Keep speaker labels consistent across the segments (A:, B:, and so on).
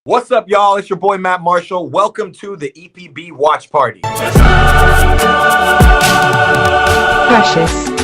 A: What's up, y'all? It's your boy, Matt Marshall. Welcome to the EPB Watch Party.
B: Precious.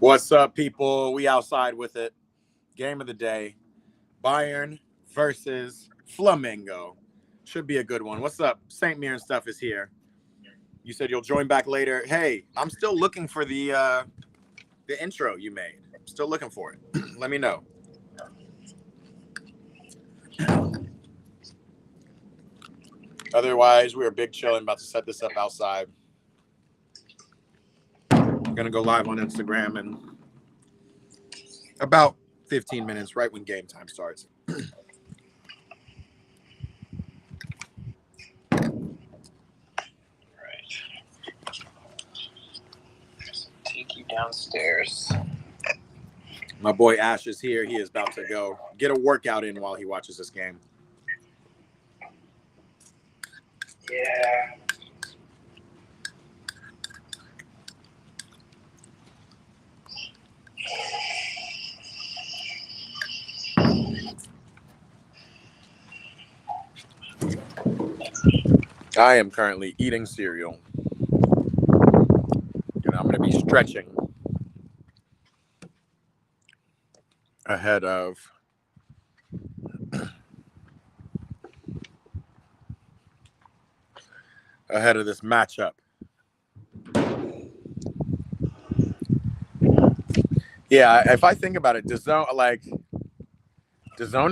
A: What's up, people? We outside with it. Game of the day. Bayern versus Flamengo. Should be a good one. What's up? St. Mirren stuff is here. You said you'll join back later. Hey, I'm still looking for the intro you made. Still looking for it. Let me know. Otherwise, we are big chilling, about to set this up outside. I'm going to go live on Instagram in about 15 minutes, right when game time starts.
C: Take you downstairs.
A: My boy Ash is here. He is about to go get a workout in while he watches this game.
C: Yeah.
A: I am currently eating cereal. And I'm going to be stretching ahead of this matchup. Yeah, if I think about it, DAZN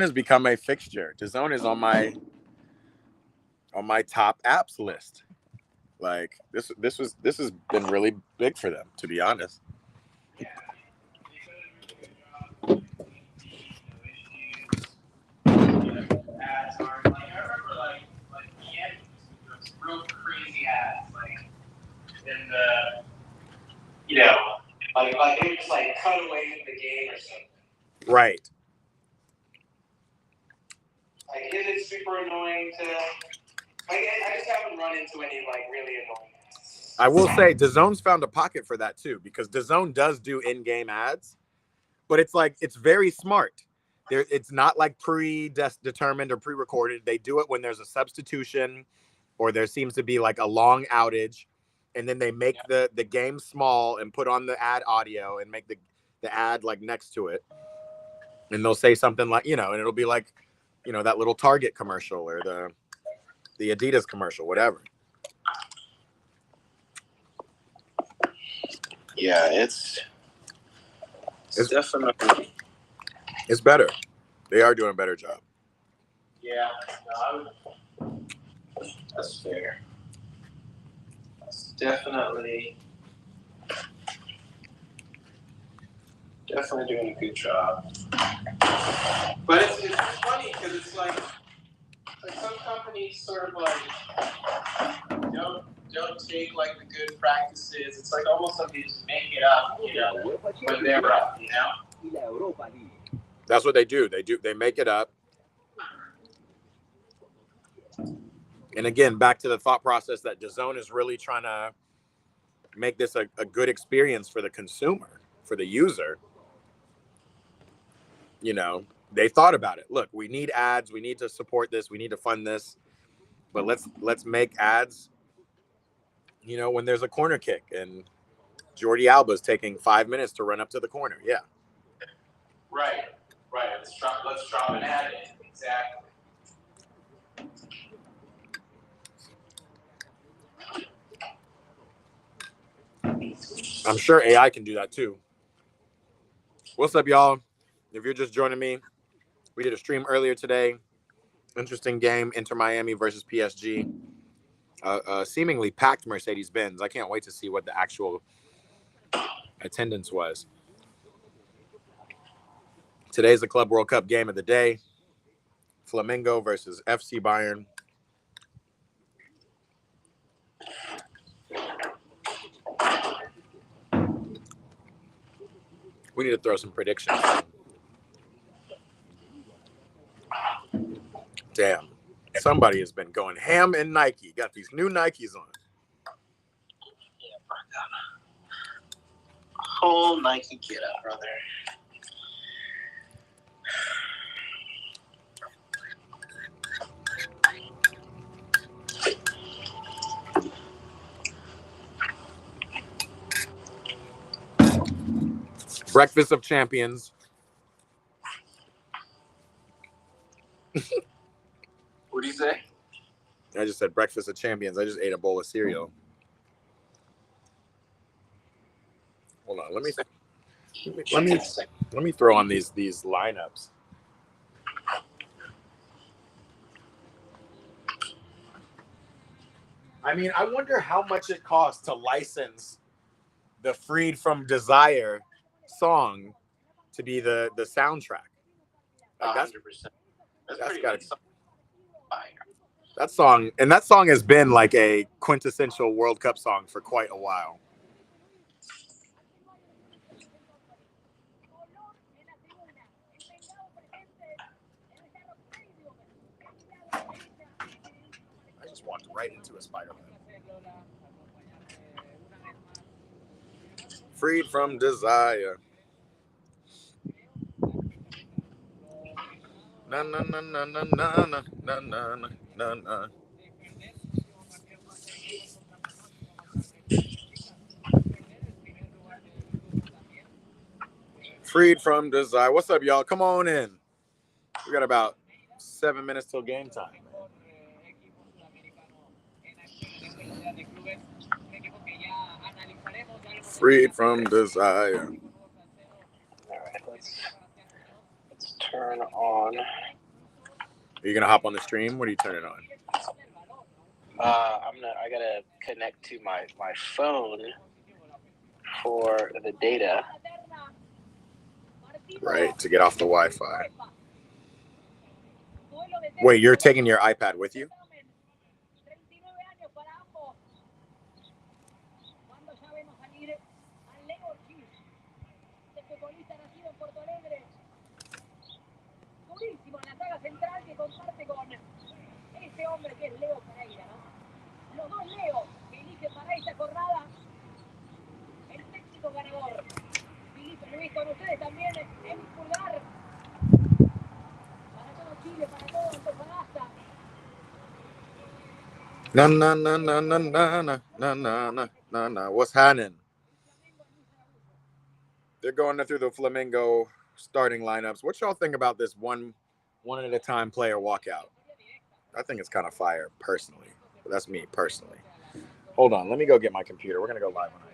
A: has become a fixture. DAZN is on my top apps list. Like this has been really big for them, to be honest.
C: Real crazy ads, like in the, like they just like cut away from the game or something.
A: Right.
C: Like, is it super annoying to? I just haven't run into any like really annoying ads.
A: I will say DAZN's found a pocket for that too, because DAZN does do in-game ads, but it's very smart. It's not like predetermined or pre-recorded. They do it when there's a substitution or there seems to be like a long outage, and then they make the game small and put on the ad audio and make the ad like next to it. And they'll say something like, and it'll be like, that little Target commercial or the Adidas commercial, whatever.
C: Yeah, it's definitely.
A: It's better. They are doing a better job.
C: Yeah, that's fair. That's definitely doing a good job. But it's funny because it's like some companies sort of like don't take like the good practices. It's like almost like they just make it up, when they're up,
A: That's what they do. They make it up. And again, back to the thought process that DAZN is really trying to make this a good experience for the consumer, for the user. They thought about it. Look, we need ads. We need to support this. We need to fund this. But let's make ads, when there's a corner kick and Jordi Alba's taking 5 minutes to run up to the corner. Yeah.
C: Right. Let's drop an ad in. Exactly.
A: I'm sure AI can do that too. What's up, y'all? If you're just joining me, we did a stream earlier today. Interesting game, Inter Miami versus PSG. Seemingly packed Mercedes-Benz. I can't wait to see what the actual attendance was. Today's the Club World Cup game of the day. Flamengo versus FC Bayern. We need to throw some predictions. Damn. Somebody has been going ham in Nike. Got these new Nikes on.
C: Yeah, I got a whole Nike get up, brother.
A: Breakfast of Champions.
C: What do you say?
A: I just said breakfast of champions. I just ate a bowl of cereal. Hold on, let me throw on these lineups. I mean, I wonder how much it costs to license the Freed from Desire song to be the soundtrack. Like
C: 100%. That's
A: gotta
C: good.
A: That song has been like a quintessential World Cup song for quite a while. I just walked right into a Spider-Man. Freed from Desire. Na na na na na na na na na na na. Freed from Desire. What's up, y'all? Come on in. We got about 7 minutes till game time. Freed from Desire.
C: All right, let's turn on.
A: Are you gonna hop on the stream? What are you turning on?
C: I gotta connect to my phone for the data.
A: Right, to get off the Wi-Fi. Wait, you're taking your iPad with you? Na na na na na na na na na na na. What's happening? They're going through the Flamengo starting lineups. What y'all think about this one at a time player walkout? I think it's kind of fire, personally. But that's me personally. Hold on, let me go get my computer. We're gonna go live on IG.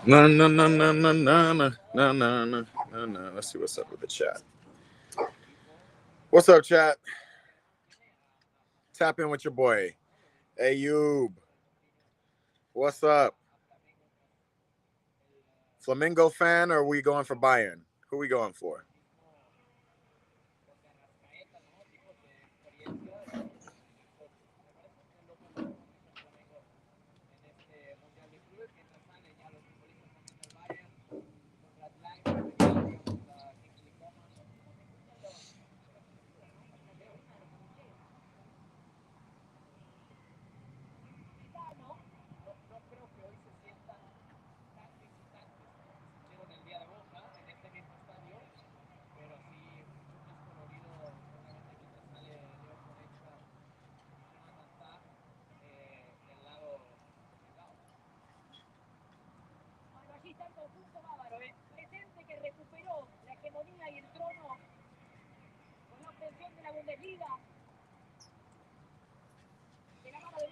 A: No, no, no, no, no, no, no, no, no, no, no. Let's see what's up with the chat. What's up, chat? Tap in with your boy, Ayub. What's up? Flamengo fan, or are we going for Bayern? Who are we going for?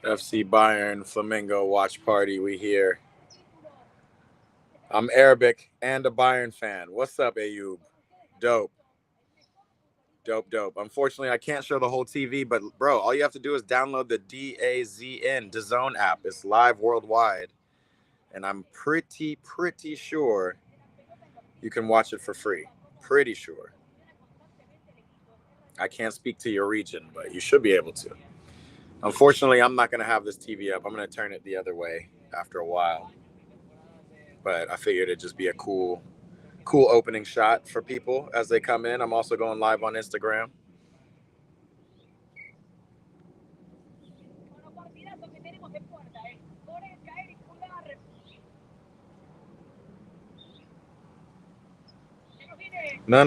A: FC Bayern Flamengo watch party. We here. I'm Arabic and a Bayern fan. What's up, Ayub? Dope. Unfortunately, I can't show the whole TV, but bro, all you have to do is download the DAZN app. It's live worldwide, and I'm pretty sure you can watch it for free. Pretty sure. I can't speak to your region, but you should be able to. Unfortunately, I'm not going to have this TV up. I'm going to turn it the other way after a while. But I figured it'd just be a cool opening shot for people as they come in. I'm also going live on Instagram. No.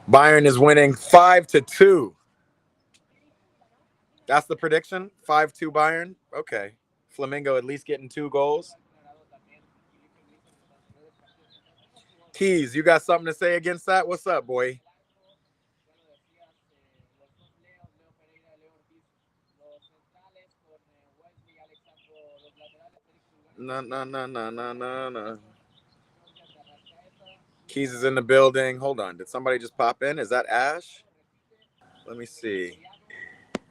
A: Bayern is winning 5-2. That's the prediction? 5-2 Bayern? Okay. Flamengo at least getting 2 goals. Keys, you got something to say against that? What's up, boy? No. Keys is in the building. Hold on. Did somebody just pop in? Is that Ash? Let me see.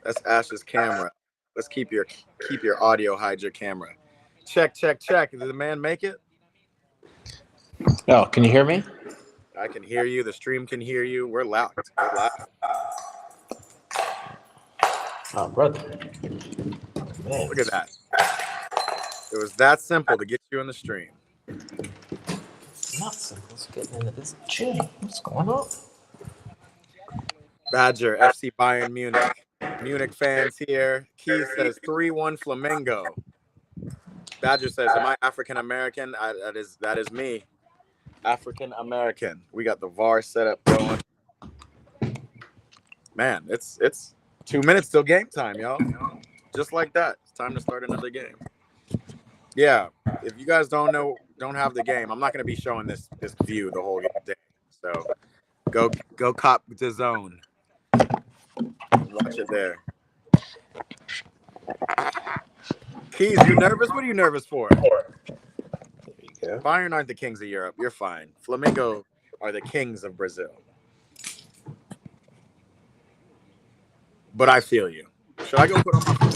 A: That's Ash's camera. Let's keep your audio, hide your camera. Check. Did the man make it?
C: Oh, can you hear me?
A: I can hear you. The stream can hear you. We're loud.
C: Oh, brother. Man.
A: Look at that. It was that simple to get you in the stream.
C: Not simple. Let's get into this gym. What's going on?
A: Badger, FC Bayern Munich. Munich fans here. Keith says 3-1 Flamengo. Badger says, am I African American? That is me. African American. We got the VAR setup going. Man, it's 2 minutes till game time, y'all. Just like that. It's time to start another game. Yeah. If you guys don't have the game, I'm not going to be showing this view the whole day. So go cop the zone. Watch it there. Keys, you nervous? What are you nervous for?
C: There you go.
A: Bayern aren't the kings of Europe. You're fine. Flamengo are the kings of Brazil. But I feel you. Should I go put on my...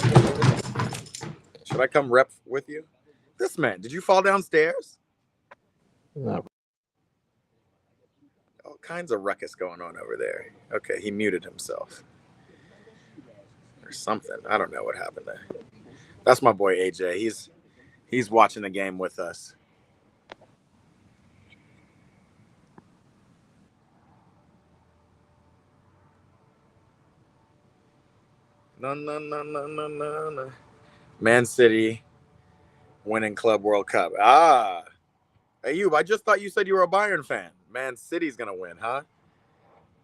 A: Should I come rep with you? This man, did you fall downstairs?
C: No.
A: All kinds of ruckus going on over there. Okay, he muted himself. Or something. I don't know what happened there. That's my boy AJ. He's watching the game with us. No. Man City winning Club World Cup. Ayub, I just thought you said you were a Bayern fan. Man City's going to win, huh?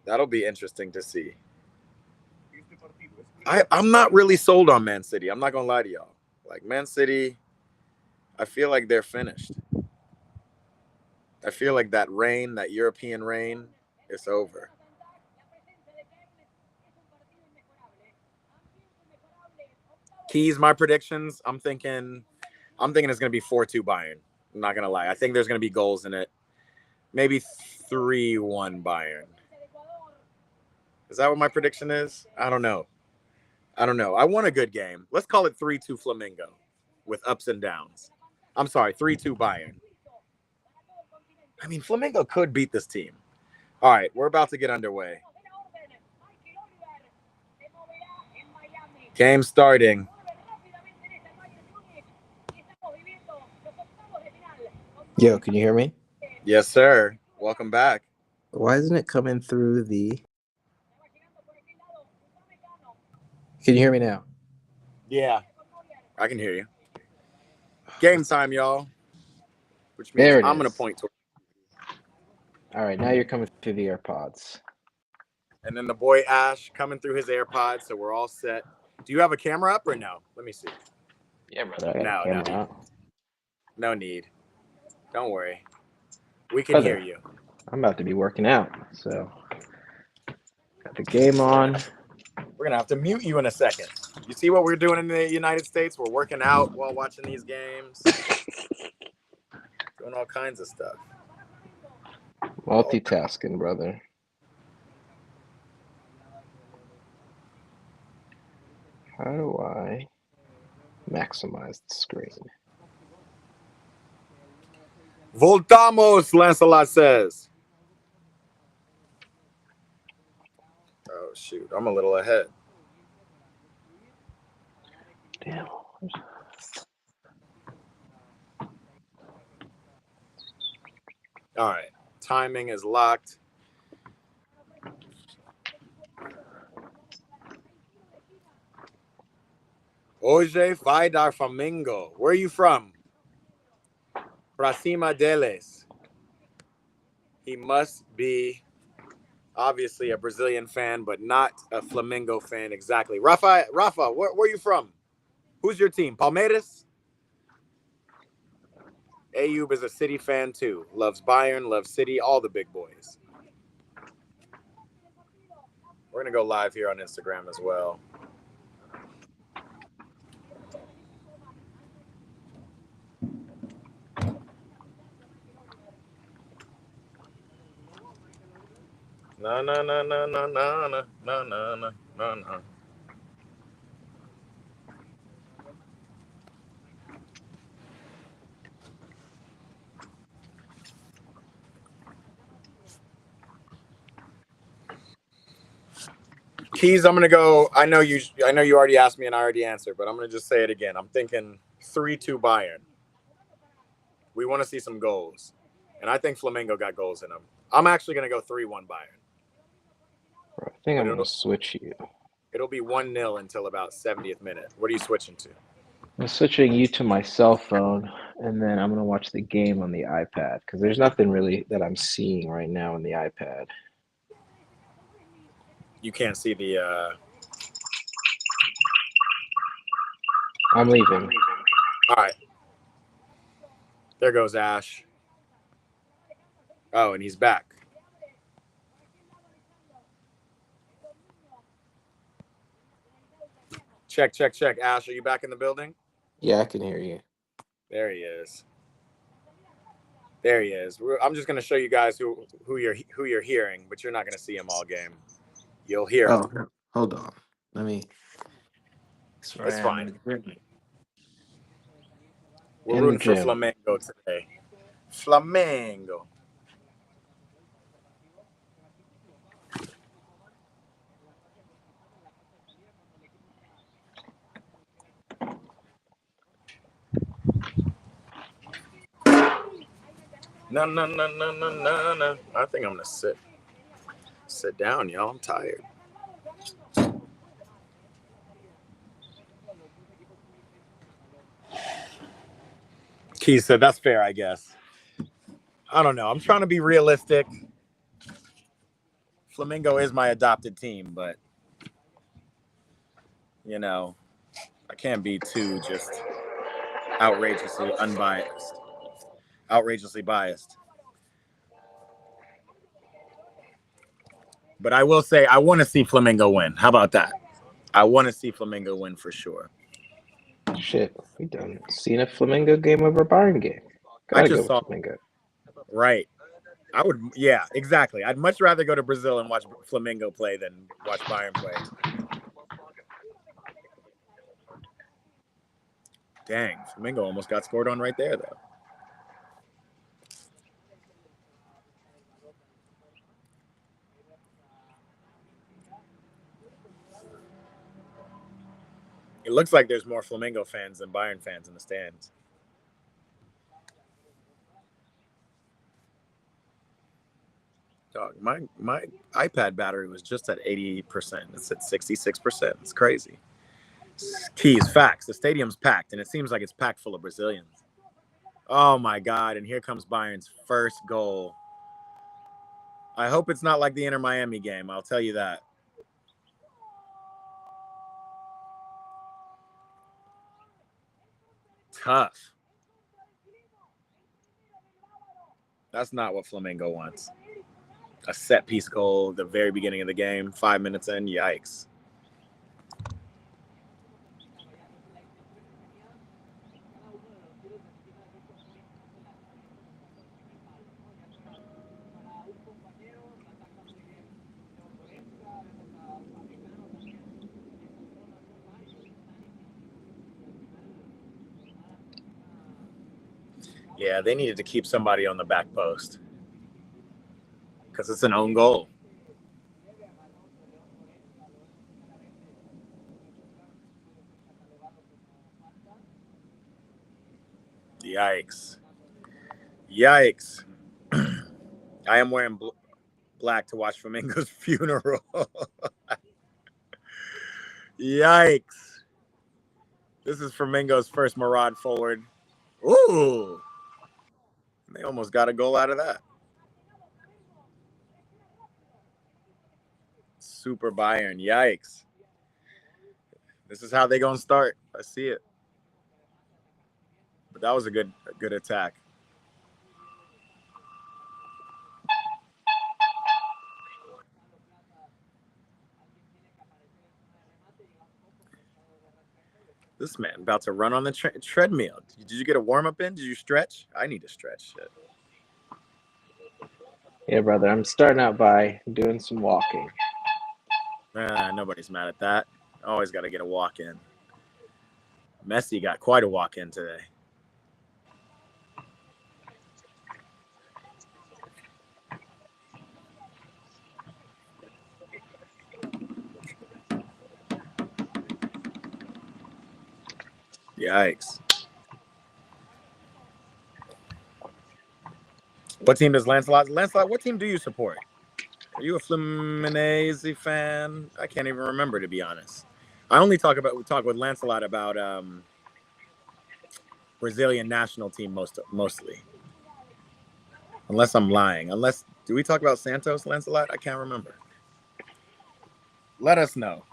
A: That'll be interesting to see. I'm not really sold on Man City. I'm not going to lie to y'all. Like, Man City, I feel like they're finished. I feel like that European reign, is over. Keys, my predictions, I'm thinking it's going to be 4-2 Bayern. I'm not going to lie. I think there's going to be goals in it. Maybe 3-1 Bayern. Is that what my prediction is? I don't know. I want a good game. Let's call it 3-2 Flamengo with ups and downs. I'm sorry, 3-2 Bayern. I mean, Flamengo could beat this team. All right, we're about to get underway. Game starting.
C: Yo, can you hear me?
A: Yes, sir. Welcome back.
C: Why isn't it coming through the... Can you hear me now?
A: Yeah, I can hear you. Game time, y'all. Which means I'm going to point towards.
D: All right, now you're coming through the AirPods.
A: And then the boy Ash coming through his AirPods, so we're all set. Do you have a camera up or no? Let me see.
D: Yeah, brother. I got a camera out.
A: No need. Don't worry. We can
D: Brother,
A: hear you.
D: I'm about to be working out, so got the game on.
A: We're gonna have to mute you in a second. You see what we're doing in the United States? We're working out while watching these games, doing all kinds of stuff.
D: Multitasking, brother. How do I maximize the screen?
A: Voltamos, Lancelot says. Oh, shoot. I'm a little ahead.
D: Damn.
A: All right. Timing is locked. Hoje vai dar Flamengo. Where are you from? Pra cima deles. He must be obviously a Brazilian fan, but not a Flamengo fan exactly. Rafa, where are you from? Who's your team? Palmeiras? Ayub is a City fan too. Loves Bayern, loves City, all the big boys. We're going to go live here on Instagram as well. No, no, no, no, no, no, no, no, no, no, no. Keys, I'm gonna go. I know you already asked me and I already answered, but I'm gonna just say it again. I'm thinking 3-2 Bayern. We want to see some goals, and I think Flamengo got goals in them. I'm actually gonna go 3-1 Bayern.
D: I think I'm gonna switch you.
A: It'll be 1-0 until about 70th minute. What are you switching to?
D: I'm switching you to my cell phone, and then I'm gonna watch the game on the iPad because there's nothing really that I'm seeing right now on the iPad.
A: You can't see the.
D: I'm leaving.
A: All right. There goes Ash. Oh, and he's back. Check. Ash, are you back in the building?
D: Yeah, I can hear you.
A: There he is. I'm just gonna show you guys who you're hearing, but you're not gonna see him all game. You'll hear him.
D: Oh, hold on. Let me.
A: It's fine. We're rooting for Flamengo today. Flamengo. No. I think I'm gonna sit down, y'all. I'm tired. Keith said that's fair, I guess. I don't know. I'm trying to be realistic. Flamengo is my adopted team, but I can't be too just outrageously biased. But I will say I want to see Flamengo win. How about that? I want to see Flamengo win for sure.
D: Shit, we done seen a Flamengo game over a Bayern game.
A: I just saw Flamengo. Right. I would, yeah, exactly. I'd much rather go to Brazil and watch Flamengo play than watch Bayern play. Dang, Flamengo almost got scored on right there, though. It looks like there's more Flamengo fans than Bayern fans in the stands. Dog, my iPad battery was just at 80%. It's at 66%. It's crazy. Keys, facts. The stadium's packed, and it seems like it's packed full of Brazilians. Oh, my God. And here comes Bayern's first goal. I hope it's not like the Inter Miami game. I'll tell you that. Tough. That's not what Flamengo wants. A set piece goal at the very beginning of the game, 5 minutes in. Yikes. Yeah, they needed to keep somebody on the back post because it's an own goal. Yikes. Yikes. I am wearing black to watch Flamengo's funeral. Yikes. This is Flamengo's first Murad forward. Ooh. They almost got a goal out of that. Super Bayern. Yikes. This is how they gonna start. I see it. But that was a good attack. This man about to run on the treadmill. Did you get a warm-up in? Did you stretch? I need to stretch. Shit.
D: Yeah, brother. I'm starting out by doing some walking.
A: Nobody's mad at that. Always got to get a walk in. Messi got quite a walk in today. Yikes. What team does Lancelot? Lancelot, what team do you support? Are you a Fluminense fan? I can't even remember, to be honest. I only talk with Lancelot about Brazilian national team mostly. Unless I'm lying. Do we talk about Santos, Lancelot? I can't remember. Let us know.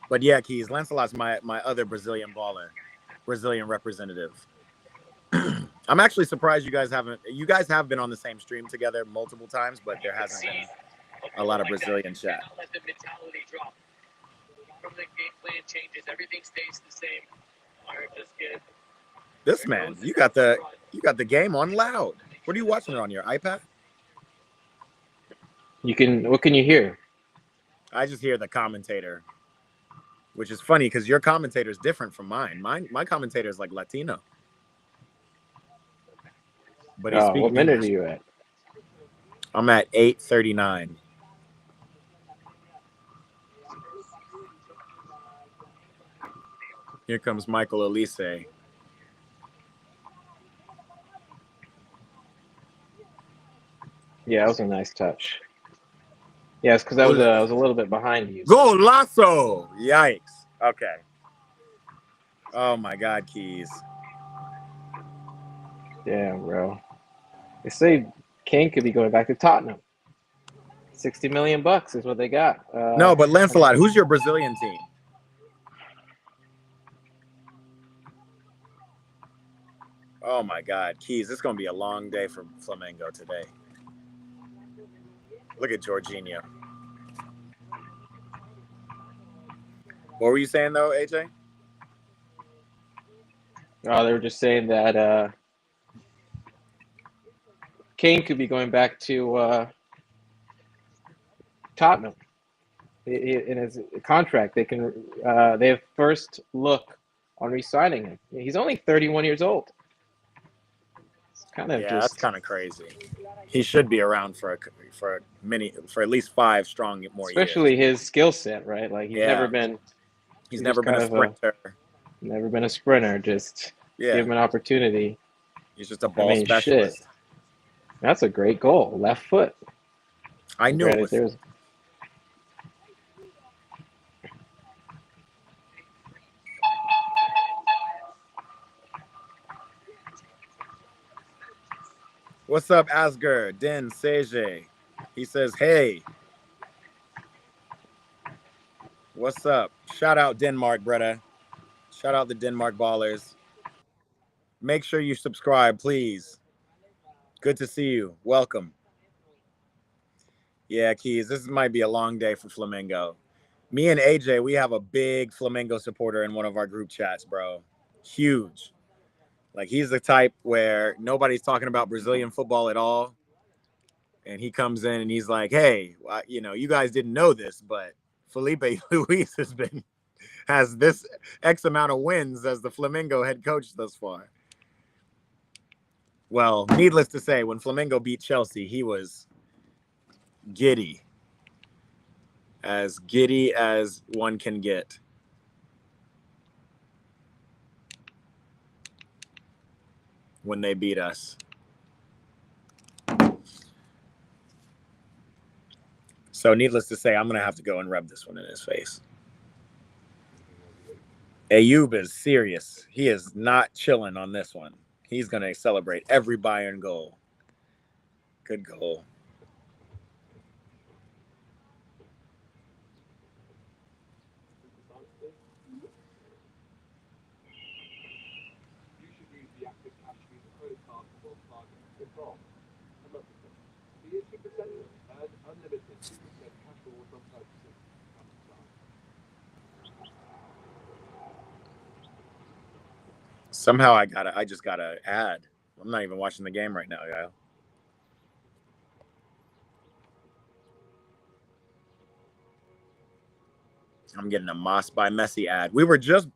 A: But yeah, Keys, Lancelot's my other Brazilian baller, Brazilian representative. I'm actually surprised you guys have been on the same stream together multiple times, but there hasn't been a lot of Brazilian chat. This man, you got the game on loud. What are you watching it on your iPad?
D: What can you hear?
A: I just hear the commentator, which is funny because your commentator is different from mine. My commentator is like Latino. But he's speaking
D: what minute
A: English.
D: are you at?
A: I'm at 8:39. Here comes Michael Elise.
D: Yeah, that was a nice touch. Yeah, it's because I was a little bit behind you.
A: Golazo! Yikes. Okay. Oh my God, Keys.
D: Damn, bro. They say Kane could be going back to Tottenham. $60 million is what they got.
A: No, but Lancelot, who's your Brazilian team? Oh my God, Keys, this is gonna be a long day for Flamengo today. Look at Jorginho. What were you saying though, AJ?
D: Oh, they were just saying that Kane could be going back to Tottenham. In his contract, they have first look on re-signing him. He's only 31 years old. It's kind of
A: that's kind of crazy. He should be around for at least 5 strong more
D: especially
A: years.
D: his skill set, right? Like he's never been
A: a sprinter.
D: Never been a sprinter. Just give him an opportunity.
A: He's just a ball specialist.
D: Shit. That's a great goal. Left foot.
A: I knew it was. What's up, Asger, Den, Seje? He says, hey, what's up? Shout out Denmark, brother. Shout out the Denmark ballers. Make sure you subscribe, please. Good to see you. Welcome. Yeah, Keys, this might be a long day for Flamengo. Me and AJ, we have a big Flamengo supporter in one of our group chats, bro. Huge. Like, he's the type where nobody's talking about Brazilian football at all. And he comes in and he's like, hey, you know, you guys didn't know this, but Felipe Luis has this X amount of wins as the Flamengo head coach thus far. Well, needless to say, when Flamengo beat Chelsea, he was giddy as one can get. When they beat us. So needless to say, I'm going to have to go and rub this one in his face. Ayub is serious. He is not chilling on this one. He's going to celebrate every Bayern goal. Good goal. Somehow I just gotta add. I'm not even watching the game right now, Kyle. I'm getting a Moss by Messi ad. We were just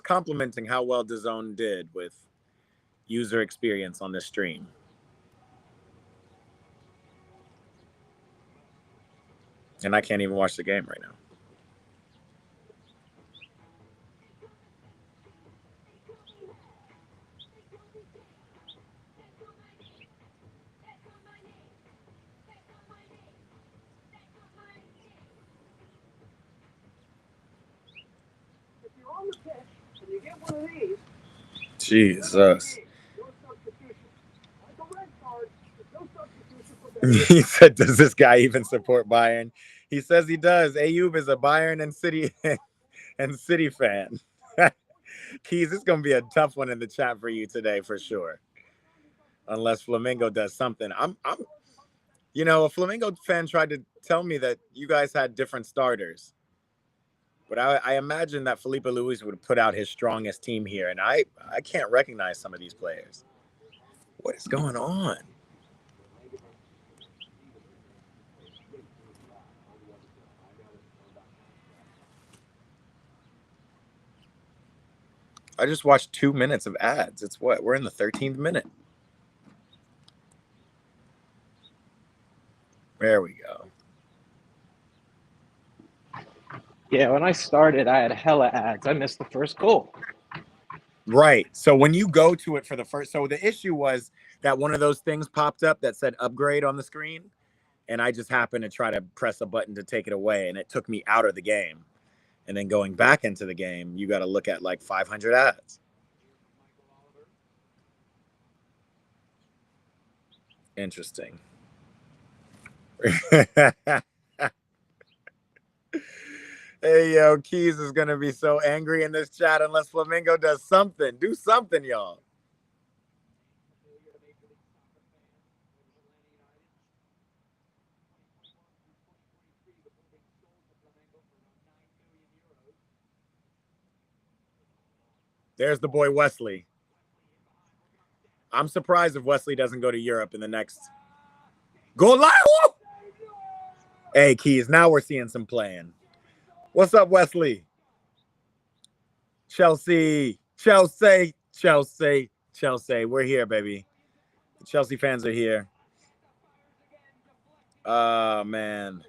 A: complimenting how well DAZN did with user experience on this stream. And I can't even watch the game right now. Jesus. He said, does this guy even support Bayern? He says he does. Ayub is a Bayern and City fan. Keys, it's going to be a tough one in the chat for you today for sure. Unless Flamengo does something. You know, a Flamengo fan tried to tell me that you guys had different starters. But I imagine that Felipe Luis would put out his strongest team here. And I can't recognize some of these players. What is going on? I just watched 2 minutes of ads. It's what? We're in the 13th minute. There we go.
D: Yeah, when I started, I had hella ads. I missed the first goal.
A: Right. So when you go to it for the first, so the issue was that one of those things popped up that said upgrade on the screen. And I just happened to try to press a button to take it away. And it took me out of the game. And then going back into the game, you got to look at like 500 ads. Interesting. Hey, yo, Keys is going to be so angry in this chat unless Flamengo does something. Do something, y'all. There's the boy Wesley. I'm surprised if Wesley doesn't go to Europe in the next. Go live! Hey, Keys, now we're seeing some playing. What's up, Wesley? Chelsea. We're here, baby. The Chelsea fans are here. Oh, man.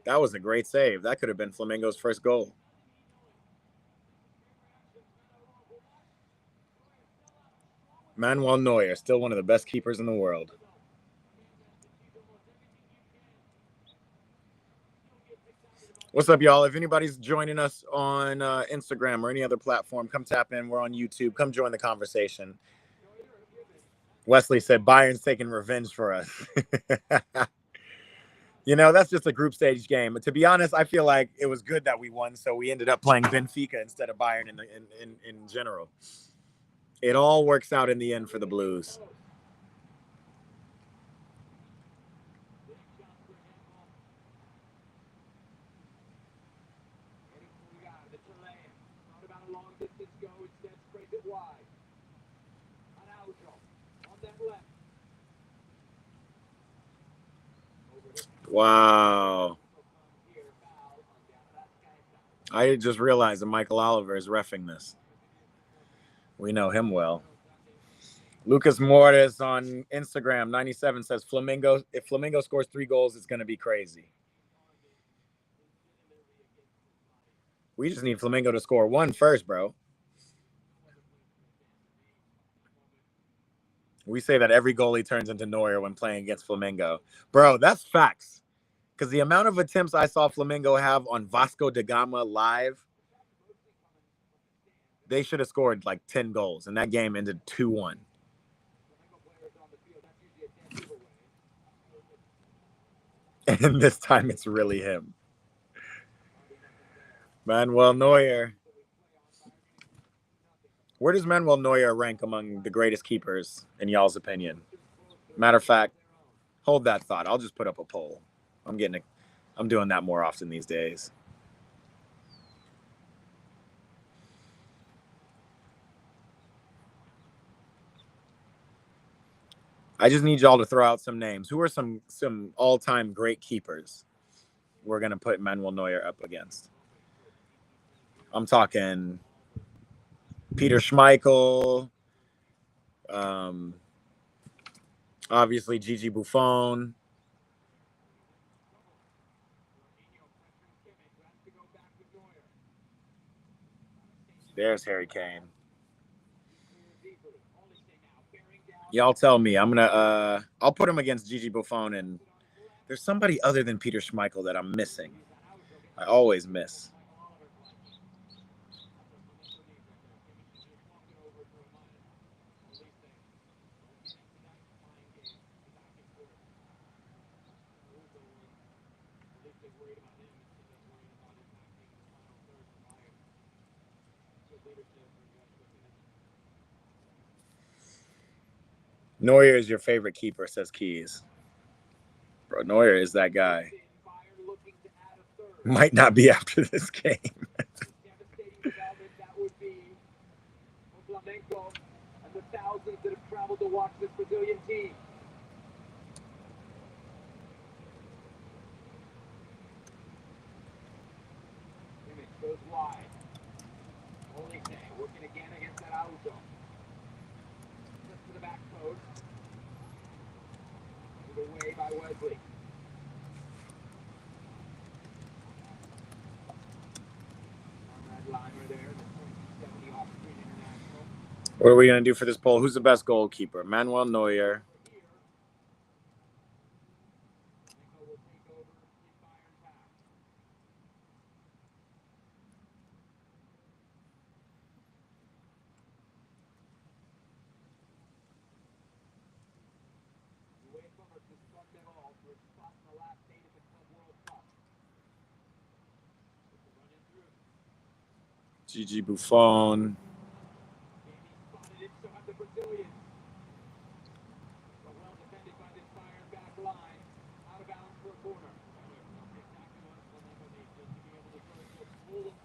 A: That was a great save. That could have been Flamengo's first goal. Manuel Neuer, still one of the best keepers in the world. What's up, y'all? If anybody's joining us on Instagram or any other platform, come tap in. We're on YouTube. Come join the conversation. Wesley said Bayern's taking revenge for us. You know, that's just a group stage game. But to be honest, I feel like it was good that we won, so we ended up playing Benfica instead of Bayern in general. It all works out in the end for the Blues. Wow. I just realized that Michael Oliver is reffing this. We know him well. Lucas Mortis on Instagram 97 says Flamengo. If Flamengo scores 3 goals, it's going to be crazy. We just need Flamengo to score 1 first, bro. We say that every goalie turns into Neuer when playing against Flamengo. Bro, that's facts. Because the amount of attempts I saw Flamengo have on Vasco da Gama live, they should have scored like 10 goals. And that game ended 2-1. And this time it's really him. Manuel Neuer. Where does Manuel Neuer rank among the greatest keepers in y'all's opinion? Matter of fact, hold that thought. I'll just put up a poll. I'm doing that more often these days. I just need y'all to throw out some names. Who are some all-time great keepers we're going to put Manuel Neuer up against? I'm talking Peter Schmeichel, obviously Gigi Buffon. There's Harry Kane. Y'all tell me. I'll put him against Gigi Buffon, and there's somebody other than Peter Schmeichel that I'm missing. I always miss. Neuer is your favorite keeper, says Keys. Bro, Neuer is that guy. Might not be after this game. Flamengo and the thousands that have traveled to watch this Brazilian team. Image goes wide. Only working again against that Araujo. Just to the back post. Put away by Wesley. On that line right there. What are we going to do for this poll? Who's the best goalkeeper? Manuel Neuer. Gigi Buffon.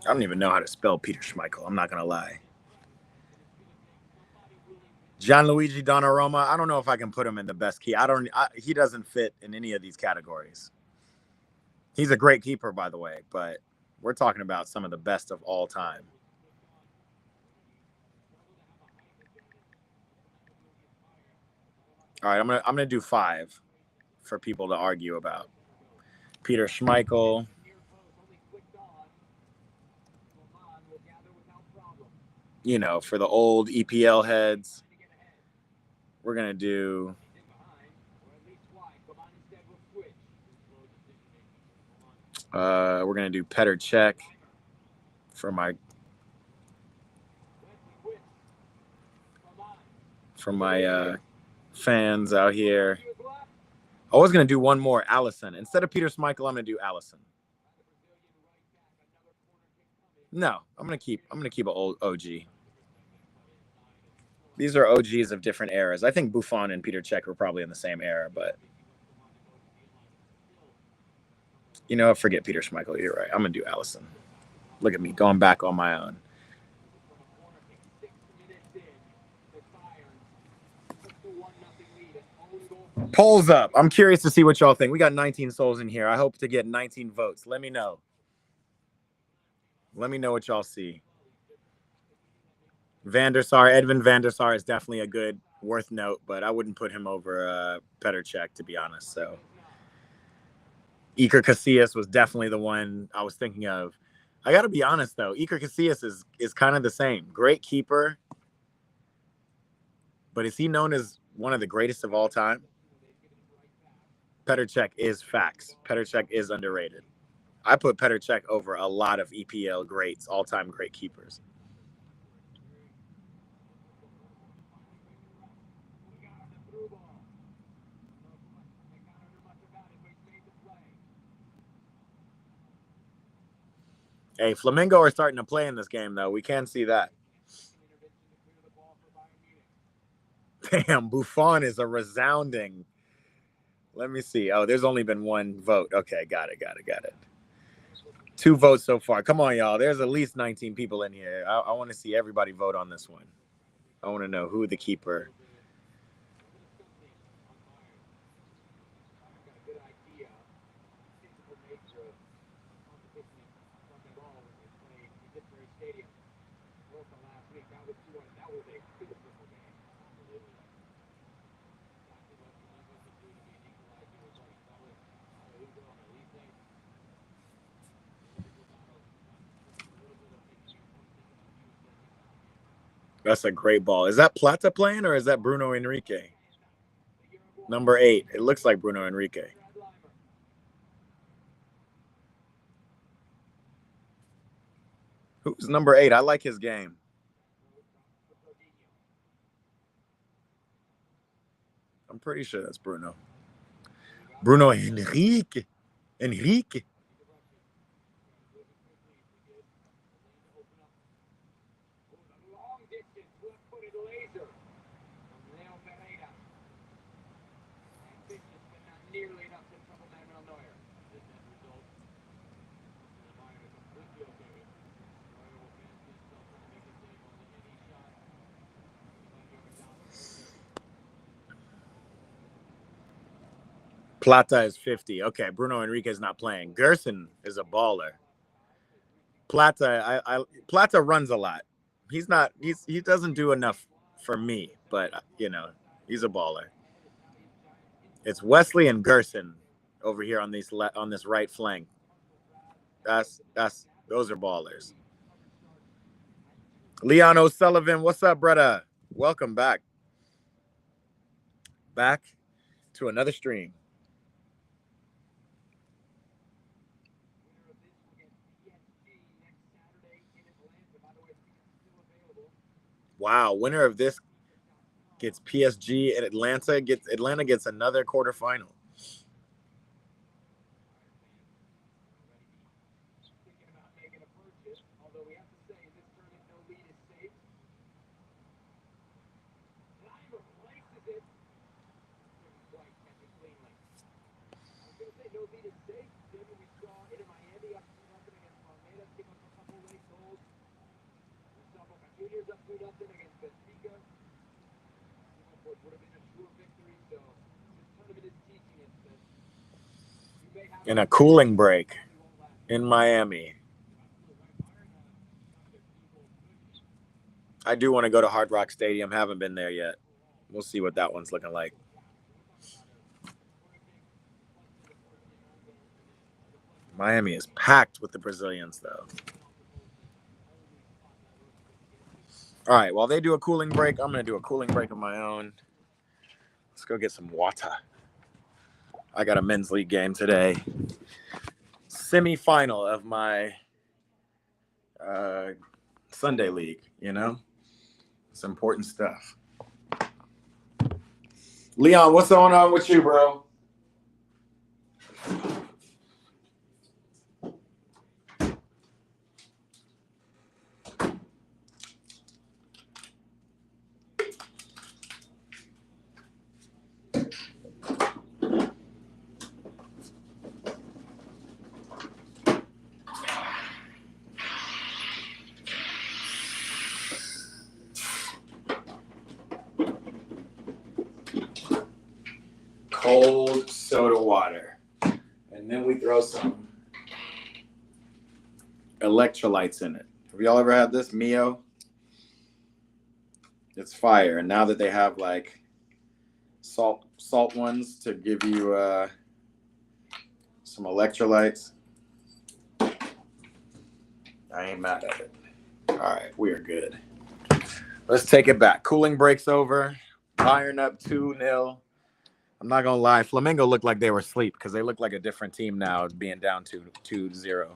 A: I don't even know how to spell Peter Schmeichel. I'm not going to lie. Gianluigi Donnarumma. I don't know if I can put him in the best key. He doesn't fit in any of these categories. He's a great keeper, by the way, but we're talking about some of the best of all time. All right, I'm gonna do 5 for people to argue about. Peter Schmeichel. You know, for the old EPL heads, we're gonna do Petr Cech for my fans out here. I was going to do one more, Allison. Instead of Peter Schmeichel, I'm going to do Allison. No, I'm going to keep an old OG. These are OGs of different eras. I think Buffon and Peter Cech were probably in the same era, but forget Peter Schmeichel. You're right. I'm going to do Allison. Look at me going back on my own. Polls up. I'm curious to see what y'all think. We got 19 souls in here. I hope to get 19 votes. Let me know. Let me know what y'all see. Edwin van der Sar is definitely a good, worth note, but I wouldn't put him over Petr Cech, to be honest. So Iker Casillas was definitely the one I was thinking of. I got to be honest, though. Iker Casillas is kind of the same. Great keeper. But is he known as one of the greatest of all time? Petr Cech is facts. Petr Cech is underrated. I put Petr Cech over a lot of EPL greats, all-time great keepers. Hey, Flamengo are starting to play in this game, though. We can see that. Damn, Buffon is a resounding. Let me see. Oh, there's only been one vote. Okay, got it. 2 votes so far. Come on, y'all. There's at least 19 people in here. I want to see everybody vote on this one. I want to know who the keeper. That's a great ball. Is that Plata playing or is that Bruno Enrique? Number 8. It looks like Bruno Enrique. Who's number 8? I like his game. I'm pretty sure that's Bruno. Bruno Enrique. Plata is 50. Okay, Bruno Enrique is not playing. Gerson is a baller. Plata, Plata runs a lot. He doesn't do enough for me, but he's a baller. It's Wesley and Gerson over here on this right flank. Those are ballers. Leon O'Sullivan, what's up, brother? Welcome back. Back to another stream. Wow, winner of this gets PSG and Atlanta gets another quarterfinal. In a cooling break in Miami. I do want to go to Hard Rock Stadium. Haven't been there yet. We'll see what that one's looking like. Miami is packed with the Brazilians, though. All right, while they do a cooling break, I'm going to do a cooling break of my own. Let's go get some water. I got a men's league game today. Semi-final of my Sunday league, It's important stuff. Leon, what's going on with you, bro? Cold soda water. And then we throw some electrolytes in it. Have y'all ever had this, Mio? It's fire. And now that they have like salt ones to give you some electrolytes, I ain't mad at it. All right, we are good. Let's take it back. Cooling breaks over. Bayern up 2-0. I'm not gonna lie, Flamengo looked like they were asleep because they look like a different team now, being down 2-0.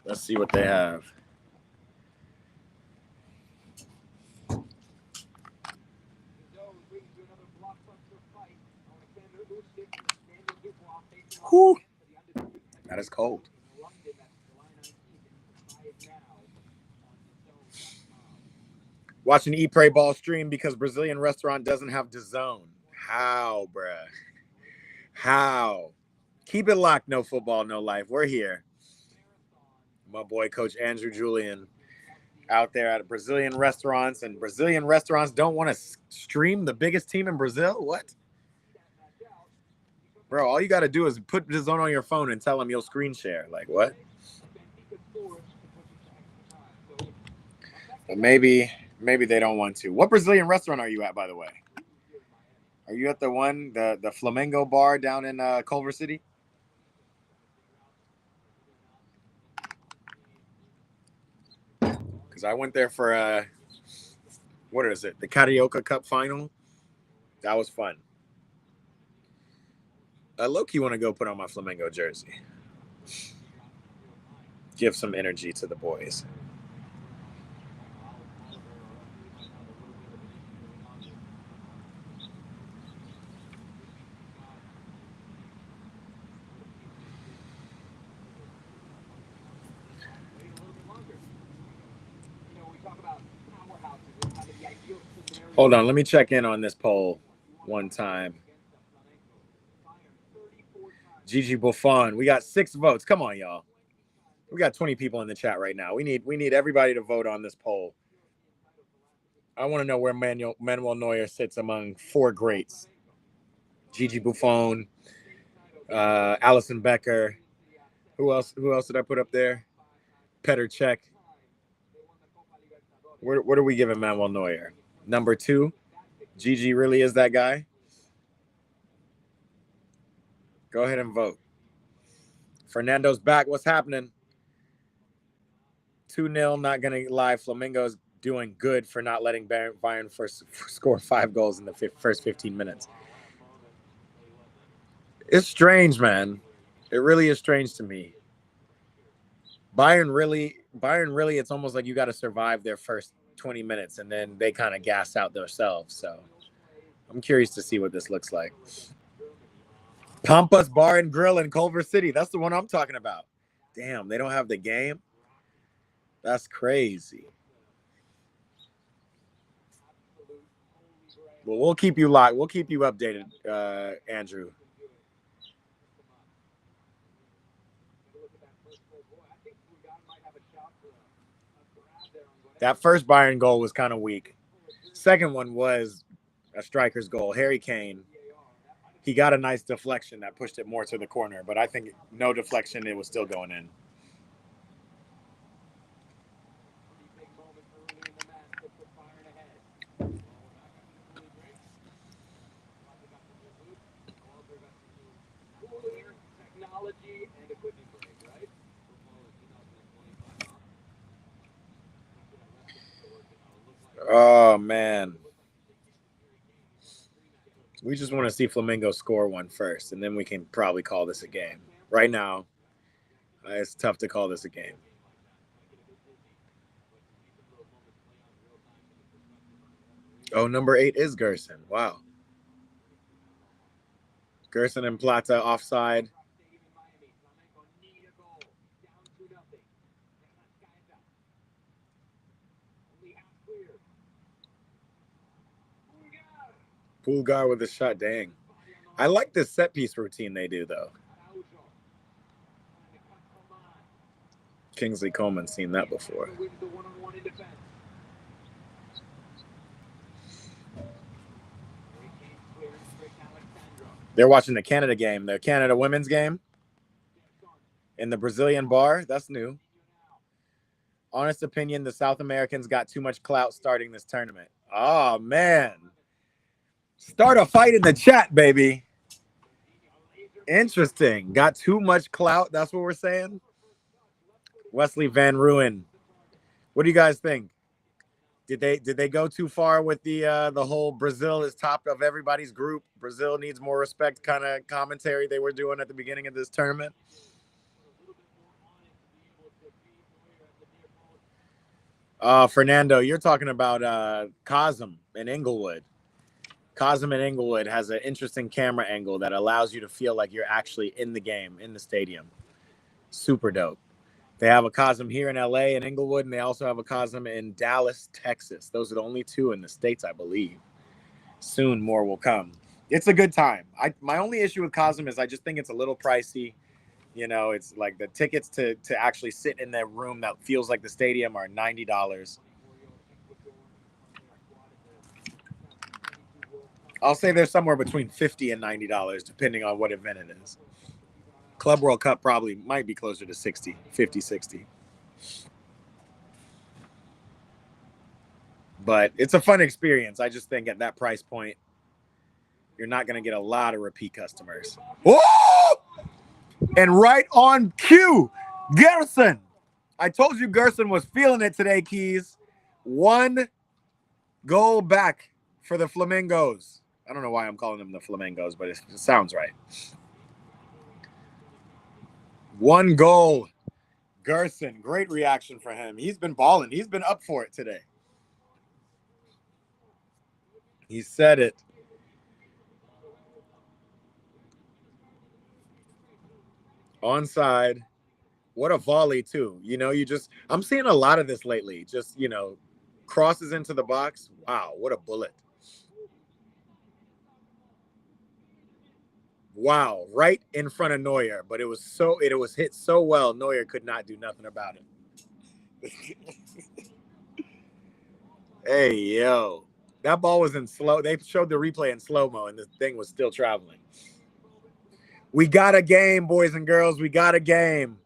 A: Let's see what they have. Whew. That is cold. Watching Eat Pray Ball stream because Brazilian restaurant doesn't have DAZN. How, bruh? How? Keep it locked, no football, no life. We're here. My boy, Coach Andrew Julian, out there at Brazilian restaurants, and Brazilian restaurants don't want to stream the biggest team in Brazil? What? Bro, all you got to do is put DAZN on your phone and tell them you'll screen share. Like, what? But maybe they don't want to. What Brazilian restaurant are you at, by the way? Are you at the Flamengo bar down in Culver City? Because I went there for, what is it? The Carioca Cup final. That was fun. Low-key want to go put on my Flamengo jersey. Give some energy to the boys. Hold on, let me check in on this poll one time. Gigi Buffon, we got 6 votes. Come on, y'all. We got 20 people in the chat right now. We need everybody to vote on this poll. I want to know where Manuel Neuer sits among 4 greats. Gigi Buffon, Allison Becker. Who else did I put up there? Petr Cech. Where do we give Manuel Neuer? Number 2. Gigi really is that guy? Go ahead and vote. Fernando's back. What's happening? 2-0. Not going to lie. Flamengo's doing good for not letting Bayern score 5 goals in the first 15 minutes. It's strange, man. It really is strange to me. Bayern really, it's almost like you got to survive their first 20 minutes, and then they kind of gas out themselves. So I'm curious to see what this looks like. Pampas Bar and Grill in Culver City. That's the one I'm talking about. Damn, they don't have the game? That's crazy. Well, we'll keep you locked. We'll keep you updated, Andrew. That first Bayern goal was kind of weak. Second one was a striker's goal. Harry Kane, he got a nice deflection that pushed it more to the corner, but I think no deflection, it was still going in. Oh, man. We just want to see Flamengo score one first, and then we can probably call this a game. Right now, it's tough to call this a game. Oh, number 8 is Gerson. Wow. Gerson and Plata offside. Pulgar with a shot. Dang. I like this set piece routine they do, though. Kingsley Coleman's seen that before. They're watching the Canada game, the Canada women's game in the Brazilian bar. That's new. Honest opinion, the South Americans got too much clout starting this tournament. Oh, man. Start a fight in the chat, baby. Interesting. Got too much clout. That's what we're saying. Wesley Van Ruin. What do you guys think? Did they go too far with the whole Brazil is top of everybody's group? Brazil needs more respect kind of commentary they were doing at the beginning of this tournament? Fernando, you're talking about Cosm in Inglewood. Cosm in Inglewood has an interesting camera angle that allows you to feel like you're actually in the game, in the stadium. Super dope. They have a Cosm here in LA in Inglewood, and they also have a Cosm in Dallas, Texas. Those are the only 2 in the States, I believe. Soon more will come. It's a good time. My only issue with Cosm is I just think it's a little pricey. You know, it's like the tickets to actually sit in that room that feels like the stadium are $90. I'll say they're somewhere between $50 and $90, depending on what event it is. Club World Cup probably might be closer to 60, 50, 60. But it's a fun experience. I just think at that price point, you're not going to get a lot of repeat customers. Oh! And right on cue, Gerson. I told you Gerson was feeling it today, Keys. 1 goal back for the Flamingos. I don't know why I'm calling them the Flamingos, but it sounds right. 1 goal. Gerson, great reaction for him. He's been balling. He's been up for it today. He said it. Onside. What a volley, too. You know, I'm seeing a lot of this lately. Just, you know, crosses into the box. Wow, what a bullet. Wow, right in front of Neuer, but it was hit so well, Neuer could not do nothing about it. Hey, yo. That ball was in slow. They showed the replay in slow-mo, and the thing was still traveling. We got a game, boys and girls. We got a game.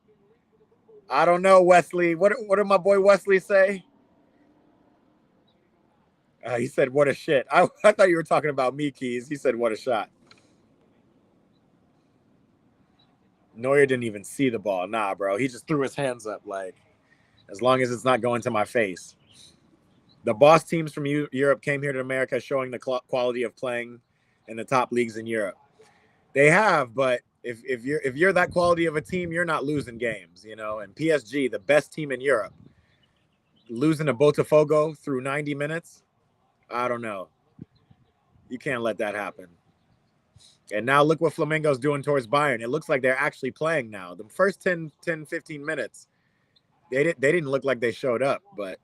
A: I don't know, Wesley. What did my boy Wesley say? He said, what a shit. I thought you were talking about me, Keys. He said, what a shot. Neuer didn't even see the ball. Nah, bro. He just threw his hands up like, as long as it's not going to my face. The boss teams from Europe came here to America showing the quality of playing in the top leagues in Europe. They have, but if you're that quality of a team, you're not losing games, you know. And PSG, the best team in Europe, losing to Botafogo through 90 minutes, I don't know. You can't let that happen. And now look what Flamengo's doing towards Bayern. It looks like they're actually playing now. The first 10, 15 minutes, they didn't look like they showed up, but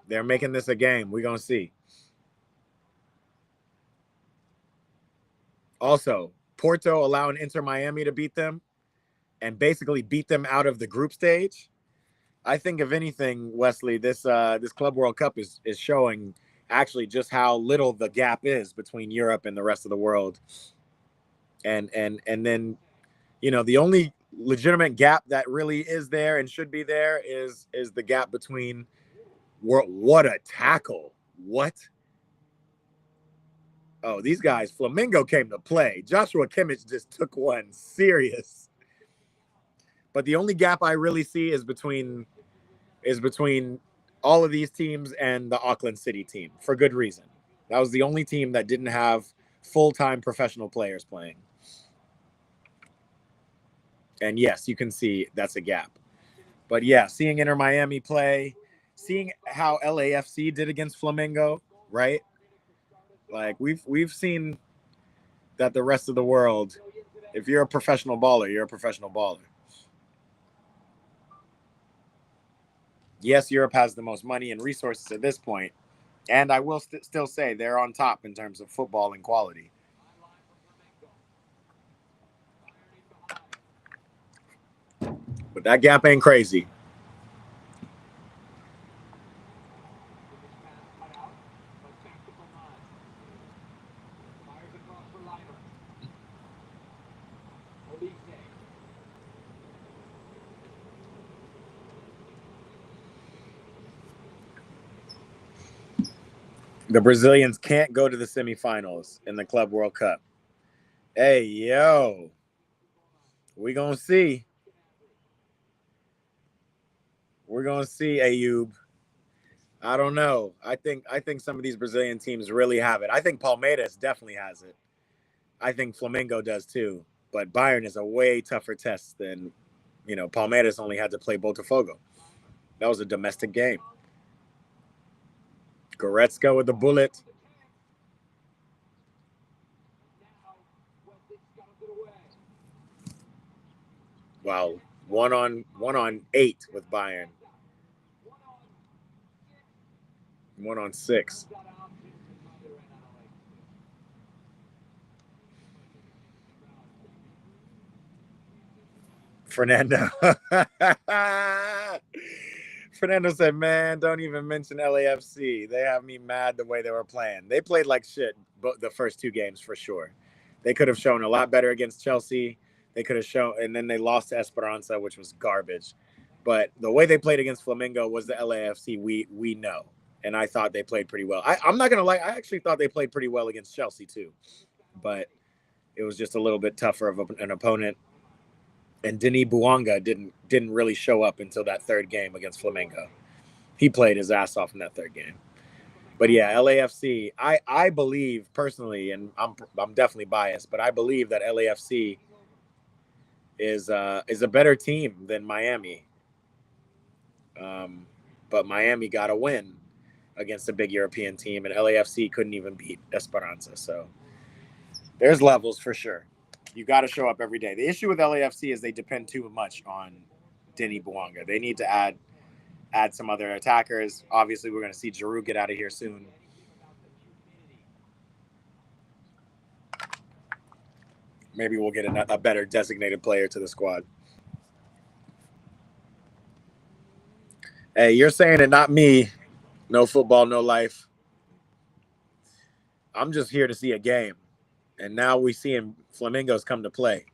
A: they're making this a game. We're going to see. Also, Porto allowing Inter Miami to beat them and basically beat them out of the group stage. I think, if anything, Wesley, this Club World Cup is showing actually just how little the gap is between Europe and the rest of the world. And then, you know, the only legitimate gap that really is there and should be there is the gap between what a tackle. What? Oh, these guys, Flamengo came to play. Joshua Kimmich just took one serious. But the only gap I really see is between all of these teams and the Auckland City team, for good reason. That was the only team that didn't have full-time professional players playing. And yes, you can see that's a gap. But yeah, seeing Inter Miami play, seeing how LAFC did against Flamengo, right? Like we've seen that the rest of the world, if you're a professional baller, you're a professional baller. Yes, Europe has the most money and resources at this point, and I will still say they're on top in terms of football and quality. But that gap ain't crazy. The Brazilians can't go to the semifinals in the Club World Cup. Hey, yo. We're going to see. We're going to see, Ayub. I don't know. I think some of these Brazilian teams really have it. I think Palmeiras definitely has it. I think Flamengo does too. But Bayern is a way tougher test than, Palmeiras only had to play Botafogo. That was a domestic game. Goretzka with the bullet. Wow, one on 8 with Bayern. 1 on 6. Fernando. Fernando said, man, don't even mention LAFC. They have me mad the way they were playing. They played like shit the first 2 games for sure. They could have shown a lot better against Chelsea. They could have shown, and then they lost to Esperanza, which was garbage. But the way they played against Flamengo was the LAFC we know. And I thought they played pretty well. I'm not going to lie. I actually thought they played pretty well against Chelsea too. But it was just a little bit tougher of an opponent. And Denis Bouanga didn't really show up until that 3rd game against Flamengo. He played his ass off in that 3rd game. But yeah, LAFC, I believe personally, and I'm definitely biased, but I believe that LAFC is a better team than Miami. But Miami got a win against a big European team, and LAFC couldn't even beat Esperanza. So there's levels for sure. You got to show up every day. The issue with LAFC is they depend too much on Denis Bouanga. They need to add some other attackers. Obviously, we're going to see Giroud get out of here soon. Maybe we'll get a better designated player to the squad. Hey, you're saying it, not me. No football, no life. I'm just here to see a game. And now we're seeing Flamingos come to play.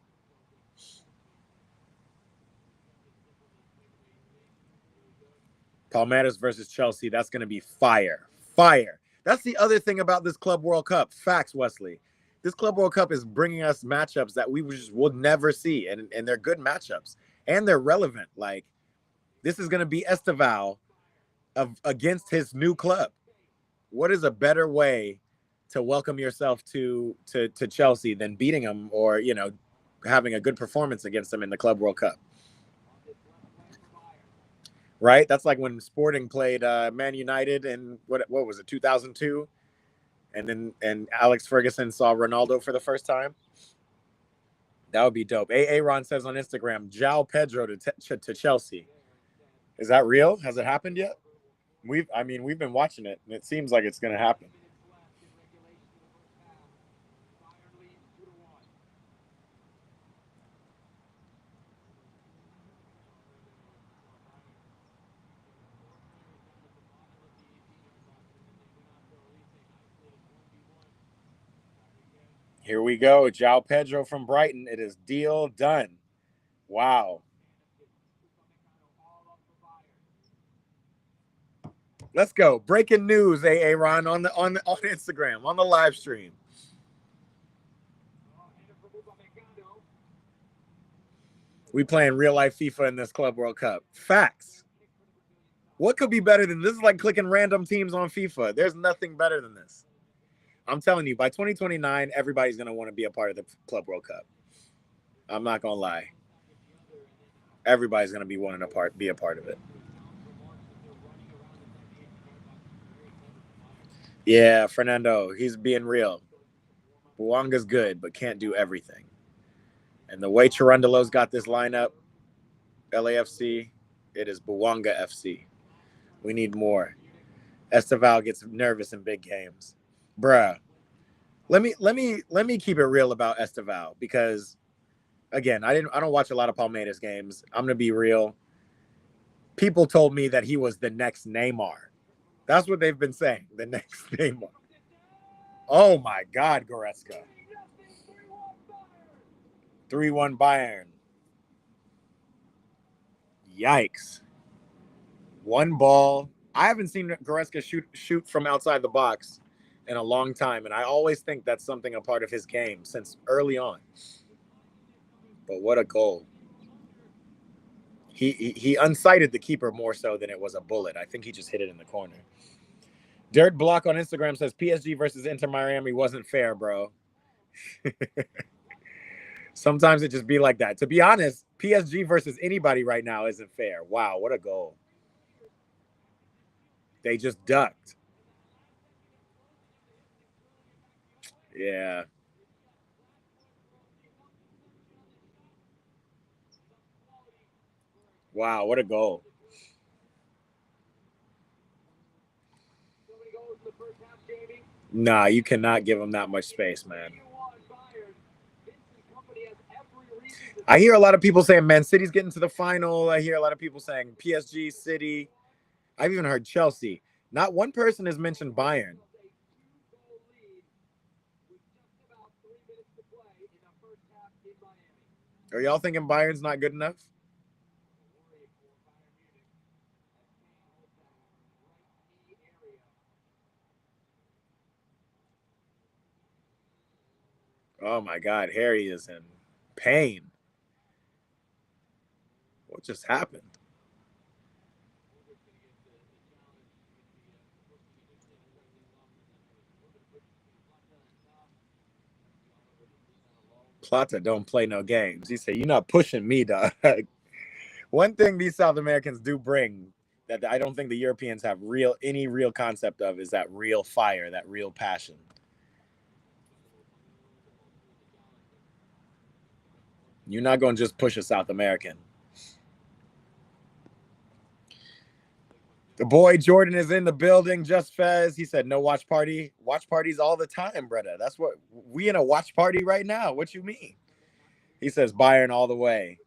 A: Palmeiras versus Chelsea. That's going to be fire. Fire. That's the other thing about this Club World Cup. Facts, Wesley. This Club World Cup is bringing us matchups that we just would never see. And they're good matchups. And they're relevant. Like, this is going to be Esteval against his new club. What is a better way to welcome yourself to Chelsea than beating them or, having a good performance against them in the Club World Cup? Right? That's like when Sporting played Man United in what was it, 2002? And Alex Ferguson saw Ronaldo for the first time. That would be dope. Aaron says on Instagram, João Pedro to Chelsea. Is that real? Has it happened yet? We've been watching it, and it seems like it's going to happen. Here we go. João Pedro from Brighton. It is deal done. Wow. Let's go. Breaking news, Aaron, on Instagram, on the live stream. We playing real life FIFA in this Club World Cup. Facts. What could be better than this? Is like clicking random teams on FIFA. There's nothing better than this. I'm telling you, by 2029, everybody's going to want to be a part of the Club World Cup. I'm not going to lie. Everybody's going to be wanting to be a part of it. Yeah, Fernando, he's being real. Buwanga's good, but can't do everything. And the way Cherundolo's got this lineup, LAFC, it is Buwanga FC. We need more. Esteval gets nervous in big games. Bruh. Let me keep it real about Esteval because again, I don't watch a lot of Palmeiras games. I'm gonna be real. People told me that he was the next Neymar. That's what they've been saying. The next Neymar. Oh my God, Goretzka. 3-1 Bayern. Yikes. One ball. I haven't seen Goretzka shoot from outside the box in a long time, and I always think that's something a part of his game since early on. But what a goal. He unsighted the keeper more so than it was a bullet. I think he just hit it in the corner. Dirt Block on Instagram says PSG versus Inter Miami wasn't fair, bro. Sometimes it just be like that. To be honest, PSG versus anybody right now isn't fair. Wow, what a goal. They just ducked. Yeah. Wow, what a goal. Nah, you cannot give him that much space, man. I hear a lot of people saying Man City's getting to the final. I hear a lot of people saying PSG, City. I've even heard Chelsea. Not one person has mentioned Bayern. Are y'all thinking Bayern's not good enough? Oh my God, Harry is in pain. What just happened? Plata don't play no games. He said, "You're not pushing me, dog." One thing these South Americans do bring that I don't think the Europeans have any real concept of is that real fire, that real passion. You're not going to just push a South American. The boy Jordan is in the building. Just Fez. He said, "No watch party. Watch parties all the time, brother. That's what we in a watch party right now. What you mean?" He says, "Bayern all the way."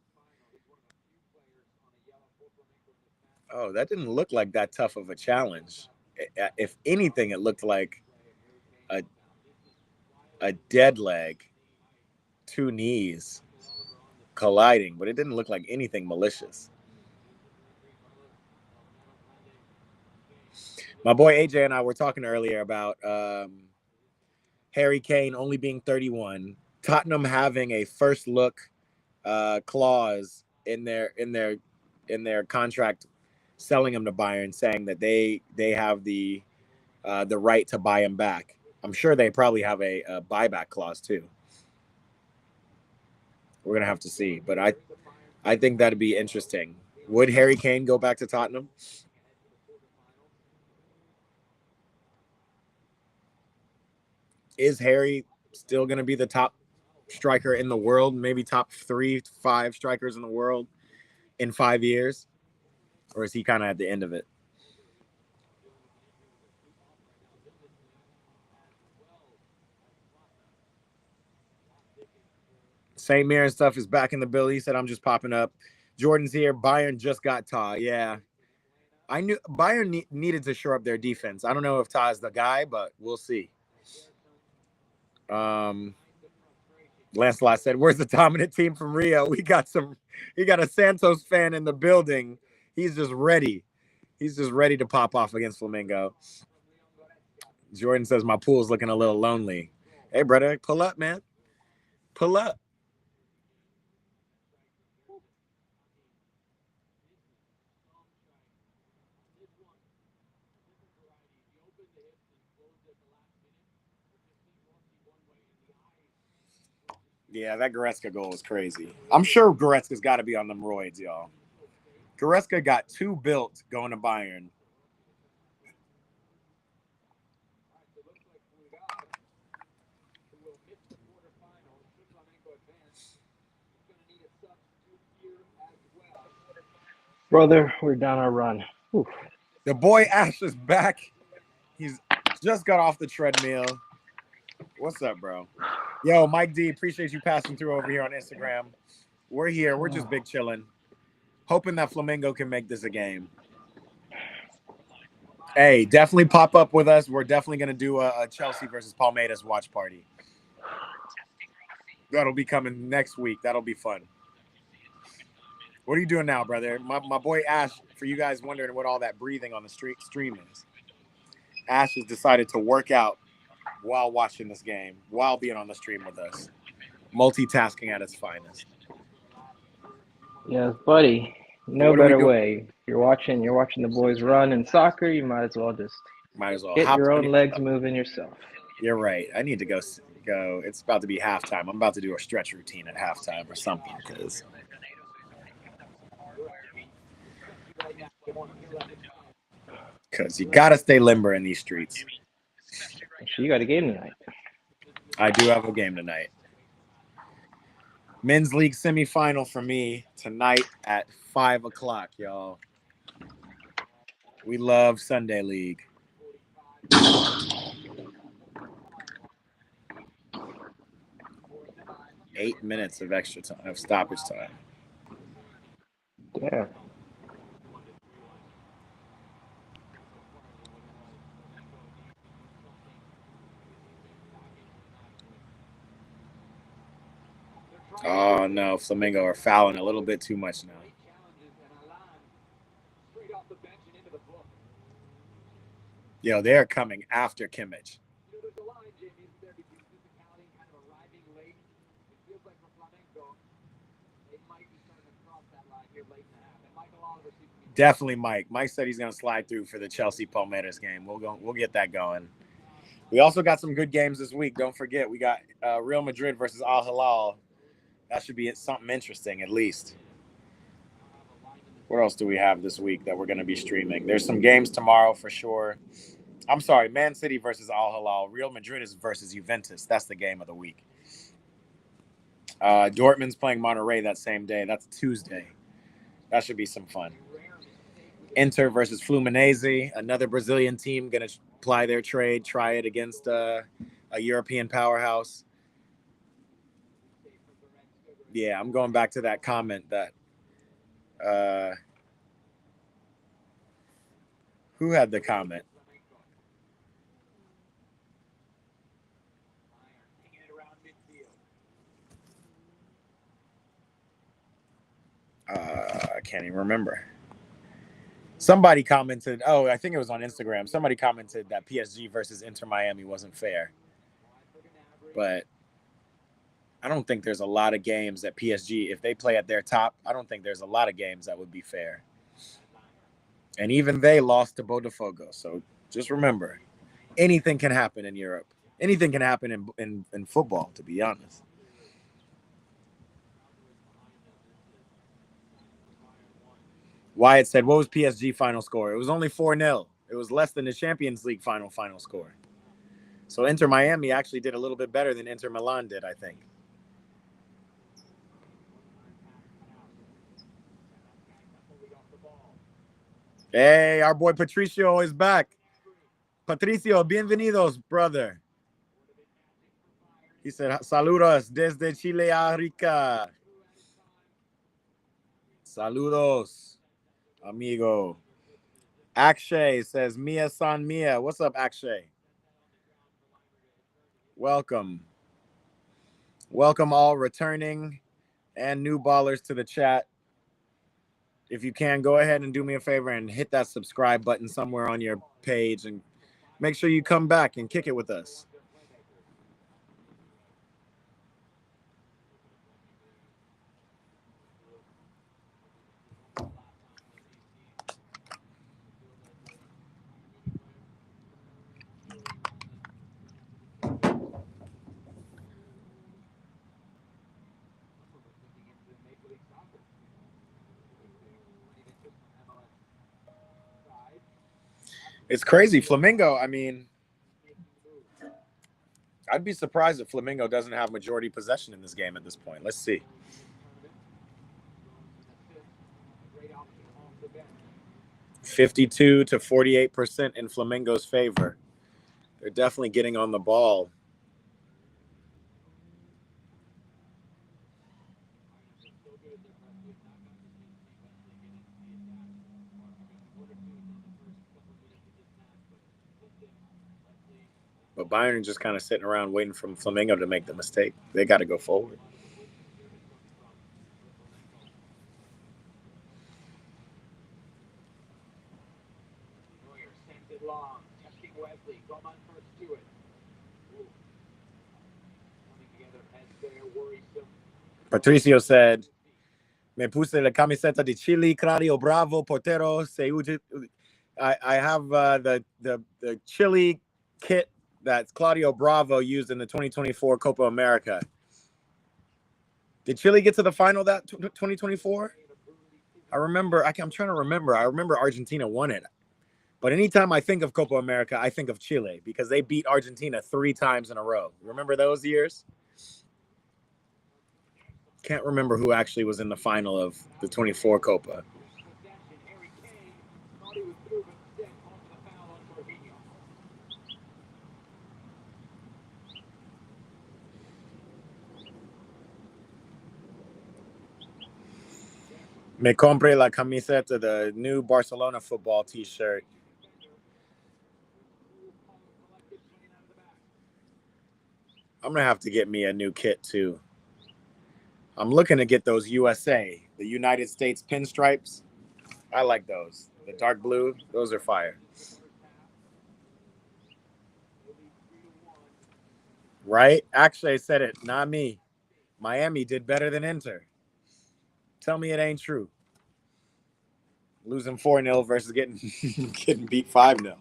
A: Oh, that didn't look like that tough of a challenge. If anything, it looked like a dead leg, two knees colliding, but it didn't look like anything malicious. My boy AJ and I were talking earlier about Harry Kane only being 31, Tottenham having a first look clause in their contract, selling him to Bayern, saying that they have the right to buy him back. I'm sure they probably have a buyback clause too. We're gonna have to see, but I think that'd be interesting. Would Harry Kane go back to Tottenham? Is Harry still going to be the top striker in the world? Maybe top 3-5 strikers in the world in 5 years? Or is he kind of at the end of it? St. Mirren stuff is back in the building. He said, "I'm just popping up." Jordan's here. Bayern just got Ta. Yeah. I knew Bayern needed to shore up their defense. I don't know if Ta is the guy, but we'll see. Lancelot said, "Where's the dominant team from Rio? We got a Santos fan in the building. He's just ready. He's just ready to pop off against Flamengo." Jordan says, "My pool's looking a little lonely." Hey, brother, pull up, man. Pull up. Yeah, that Goretzka goal was crazy. I'm sure Goretzka's got to be on them roids, y'all. Goretzka got 2 built going to Bayern.
D: Brother, we're down our run. Oof.
A: The boy Ash is back. He's just got off the treadmill. What's up, bro? Yo, Mike D, appreciate you passing through over here on Instagram. We're here. We're just big chilling. Hoping that Flamengo can make this a game. Hey, definitely pop up with us. We're definitely going to do a Chelsea versus Palmeiras watch party. That'll be coming next week. That'll be fun. What are you doing now, brother? My boy Ash, for you guys wondering what all that breathing on the stream is, Ash has decided to work out while watching this game, while being on the stream with us. Multitasking at its finest.
D: Yes, buddy. No
A: What are we
D: better
A: doing?
D: way. You're watching the boys run in soccer. You might as well just get
A: hop
D: your
A: on
D: own
A: it.
D: legs moving yourself.
A: You're right. I need to go. It's about to be halftime. I'm about to do a stretch routine at halftime or something because you got to stay limber in these streets.
D: So you got a game tonight.
A: I do have a game tonight. Men's League semifinal for me tonight at 5 o'clock, y'all. We love Sunday League. Eight minutes of extra time, of stoppage time.
D: Yeah.
A: Oh no, Flamengo are fouling a little bit too much now. Yo, they're coming after Kimmich. Definitely Mike. Mike said he's going to slide through for the Chelsea Palmeiras game. We'll get that going. We also got some good games this week. Don't forget, we got Real Madrid versus Al Hilal. That should be something interesting, at least. What else do we have this week that we're going to be streaming? There's some games tomorrow for sure. I'm sorry, Man City versus Al Hilal. Real Madrid is versus Juventus. That's the game of the week. Dortmund's playing Monterrey that same day. That's Tuesday. That should be some fun. Inter versus Fluminense, another Brazilian team going to ply their trade, try it against a European powerhouse. Yeah, I'm going back to that comment that who had the comment? I can't even remember. Somebody commented, I think it was on Instagram. Somebody commented that PSG versus Inter Miami wasn't fair. But I don't think there's a lot of games that PSG, if they play at their top, I don't think there's a lot of games that would be fair. And even they lost to Botafogo. So just remember, anything can happen in Europe. Anything can happen in football, to be honest. Wyatt said, what was PSG final score? It was only 4-0. It was less than the Champions League final score. So Inter Miami actually did a little bit better than Inter Milan did, I think. Hey, our boy Patricio is back. Patricio, bienvenidos, brother. He said, saludos desde Chile a Rica. Saludos, amigo. Akshay says, Mia San Mia. What's up, Akshay? Welcome. Welcome all returning and new ballers to the chat. If you can, go ahead and do me a favor and hit that subscribe button somewhere on your page and make sure you come back and kick it with us. It's crazy. Flamengo, I mean, I'd be surprised if Flamengo doesn't have majority possession in this game at this point. Let's see. 52 to 48% in Flamengo's favor. They're definitely getting on the ball. But Bayern just kind of sitting around waiting for Flamengo to make the mistake. They got to go forward.
E: Neuer sends it long, testing Wesley. Coman first to it. Coming together heads there, worrisome.
A: Patricio said, "Me puse la camiseta de Chile, Claudio Bravo, portero. I have the Chile kit that Claudio Bravo used in the 2024 Copa America. Did Chile get to the final that 2024? I remember. I'm trying to remember. I remember Argentina won it. But anytime I think of Copa America, I think of Chile because they beat Argentina 3 times in a row. Remember those years? Can't remember who actually was in the final of the 24 Copa. Me compre la camiseta, the new Barcelona football t-shirt. I'm going to have to get me a new kit too. I'm looking to get those USA, the United States pinstripes. I like those. The dark blue, those are fire. Right? Actually, I said it, not me. Miami did better than Inter. Tell me it ain't true. Losing 4-0 versus getting beat 5-0.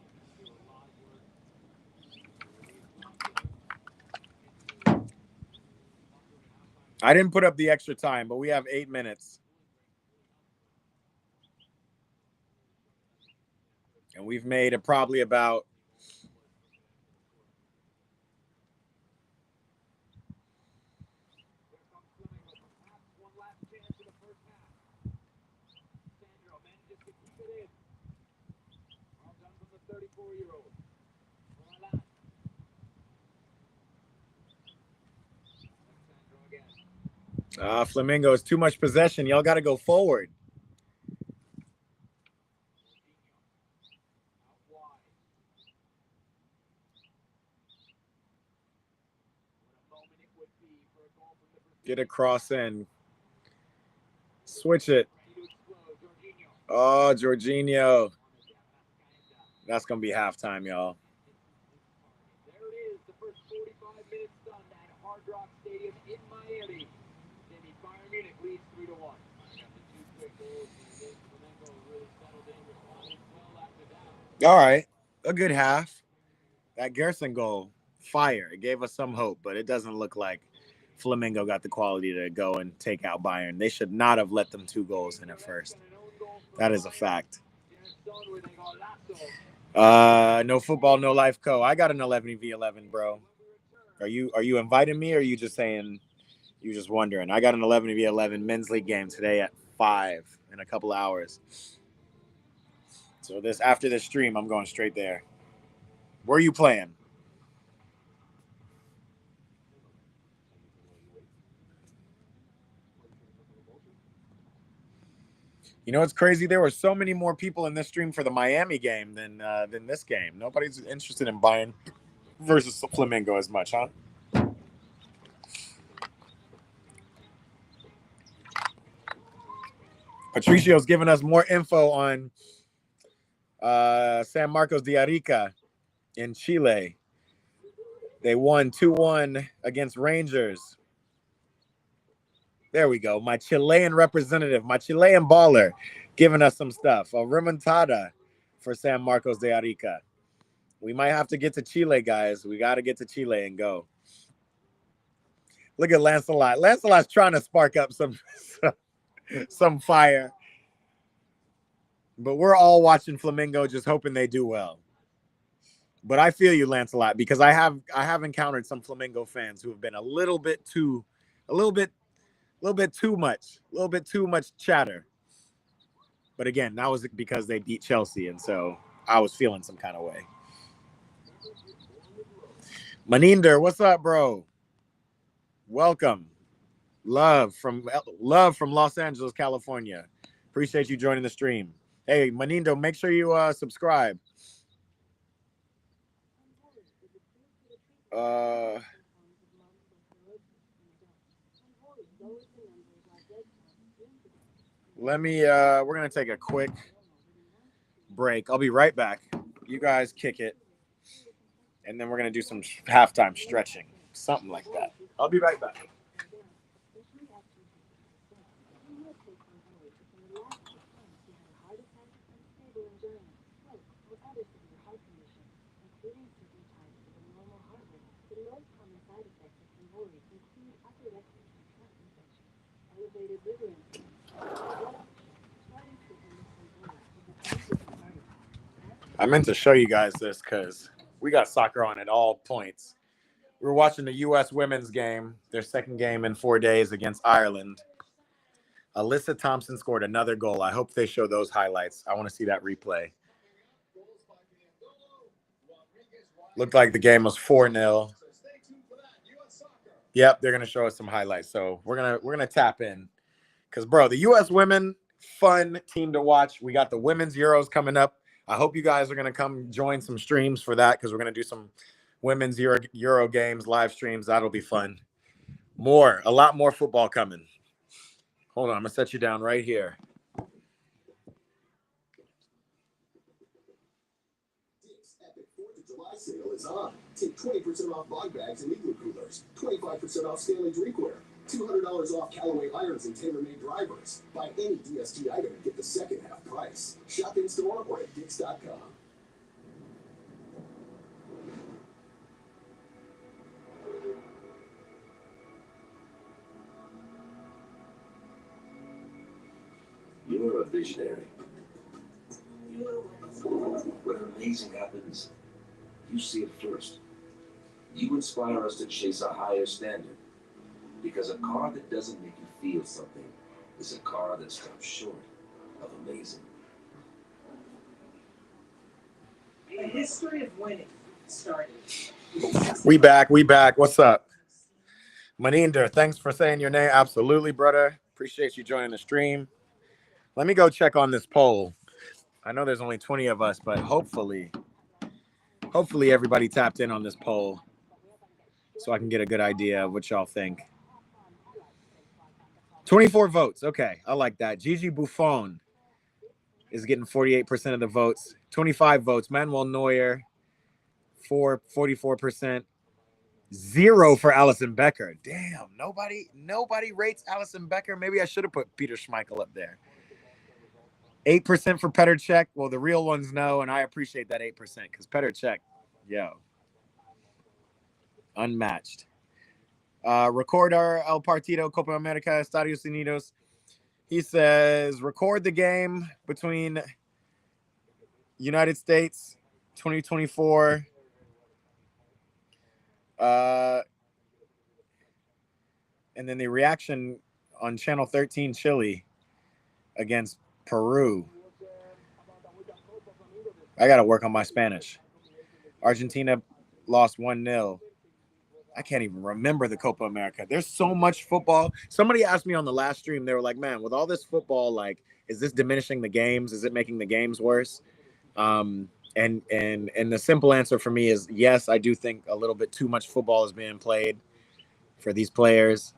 A: I didn't put up the extra time, but we have 8 minutes. And we've made it probably about Flamengo is too much possession. Y'all got to go forward. Get a cross in. Switch it. Oh, Jorginho. That's going to be halftime, y'all.
E: There it is, the first 45 minutes done at Hard Rock Stadium in Miami. Bayern Munich leads 3-1. Got the 2 quick goals, and Flamengo really settled in, responded well after that.
A: All right. A good half. That Gerson goal, fire. It gave us some hope, but it doesn't look like Flamengo got the quality to go and take out Bayern. They should not have let them 2 goals in at first. That is a fact. No football, no life co. I got an 11v11, bro. Are you inviting me, or are you just saying you just wondering? I got an 11v11 men's league game today at 5 in a couple hours. So after this stream, I'm going straight there. Where are you playing? You know what's crazy? There were so many more people in this stream for the Miami game than this game. Nobody's interested in Bayern versus Flamengo as much, huh? Patricio's giving us more info on San Marcos de Arica in Chile. They won 2-1 against Rangers. There we go. My Chilean representative, my Chilean baller, giving us some stuff. A remontada for San Marcos de Arica. We might have to get to Chile, guys. We got to get to Chile and go. Look at Lancelot. Lancelot's trying to spark up some fire. But we're all watching Flamengo, just hoping they do well. But I feel you, Lancelot, because I have encountered some Flamengo fans who have been a little bit too much chatter. But again, that was because they beat Chelsea, and so I was feeling some kind of way. Maninder, what's up, bro? Welcome. Love from Los Angeles, California. Appreciate you joining the stream. Hey, Manindo, make sure you subscribe. We're gonna take a quick break. I'll be right back. You guys kick it, and then we're gonna do some halftime stretching, something like that. I'll be right back. I meant to show you guys this because we got soccer on at all points. We were watching the U.S. women's game, their second game in 4 days against Ireland. Alyssa Thompson scored another goal. I hope they show those highlights. I want to see that replay. Looked like the game was 4-0. Yep, they're gonna show us some highlights. So we're gonna tap in. Because bro, the US women, fun team to watch. We got the women's Euros coming up. I hope you guys are gonna come join some streams for that because we're gonna do some women's Euro games, live streams. That'll be fun. A lot more football coming. Hold on, I'm gonna set you down right here.
F: July sale is on. Take 20% off bog bags and igloo coolers, 25% off Stanley drinkware, $200 off Callaway irons and TaylorMade drivers. Buy any DSG item and get the second half price. Shop in store or at Dix.com.
G: You're a visionary. When amazing happens, you see it first. You inspire us to chase a higher standard. Because a car that doesn't make you feel something is a car that stops short of amazing.
H: The history of winning started.
A: We back. What's up? Maninder, thanks for saying your name. Absolutely, brother. Appreciate you joining the stream. Let me go check on this poll. I know there's only 20 of us, but hopefully everybody tapped in on this poll so I can get a good idea of what y'all think. 24 votes. Okay, I like that. Gigi Buffon is getting 48% of the votes. 25 votes. Manuel Neuer, 44%. 0 for Alison Becker. Damn, nobody rates Alison Becker. Maybe I should have put Peter Schmeichel up there. 8% for Petr Cech. Well, the real ones know, and I appreciate that 8% because Petr Cech, unmatched. Recordar El Partido Copa America Estadios Unidos. He says, record the game between United States 2024. And then the reaction on Channel 13 Chile against Peru. I got to work on my Spanish. Argentina lost 1-0. I can't even remember the Copa America. There's so much football. Somebody asked me on the last stream, they were like, man, with all this football, like, is this diminishing the games? Is it making the games worse? And the simple answer for me is yes, I do think a little bit too much football is being played for these players.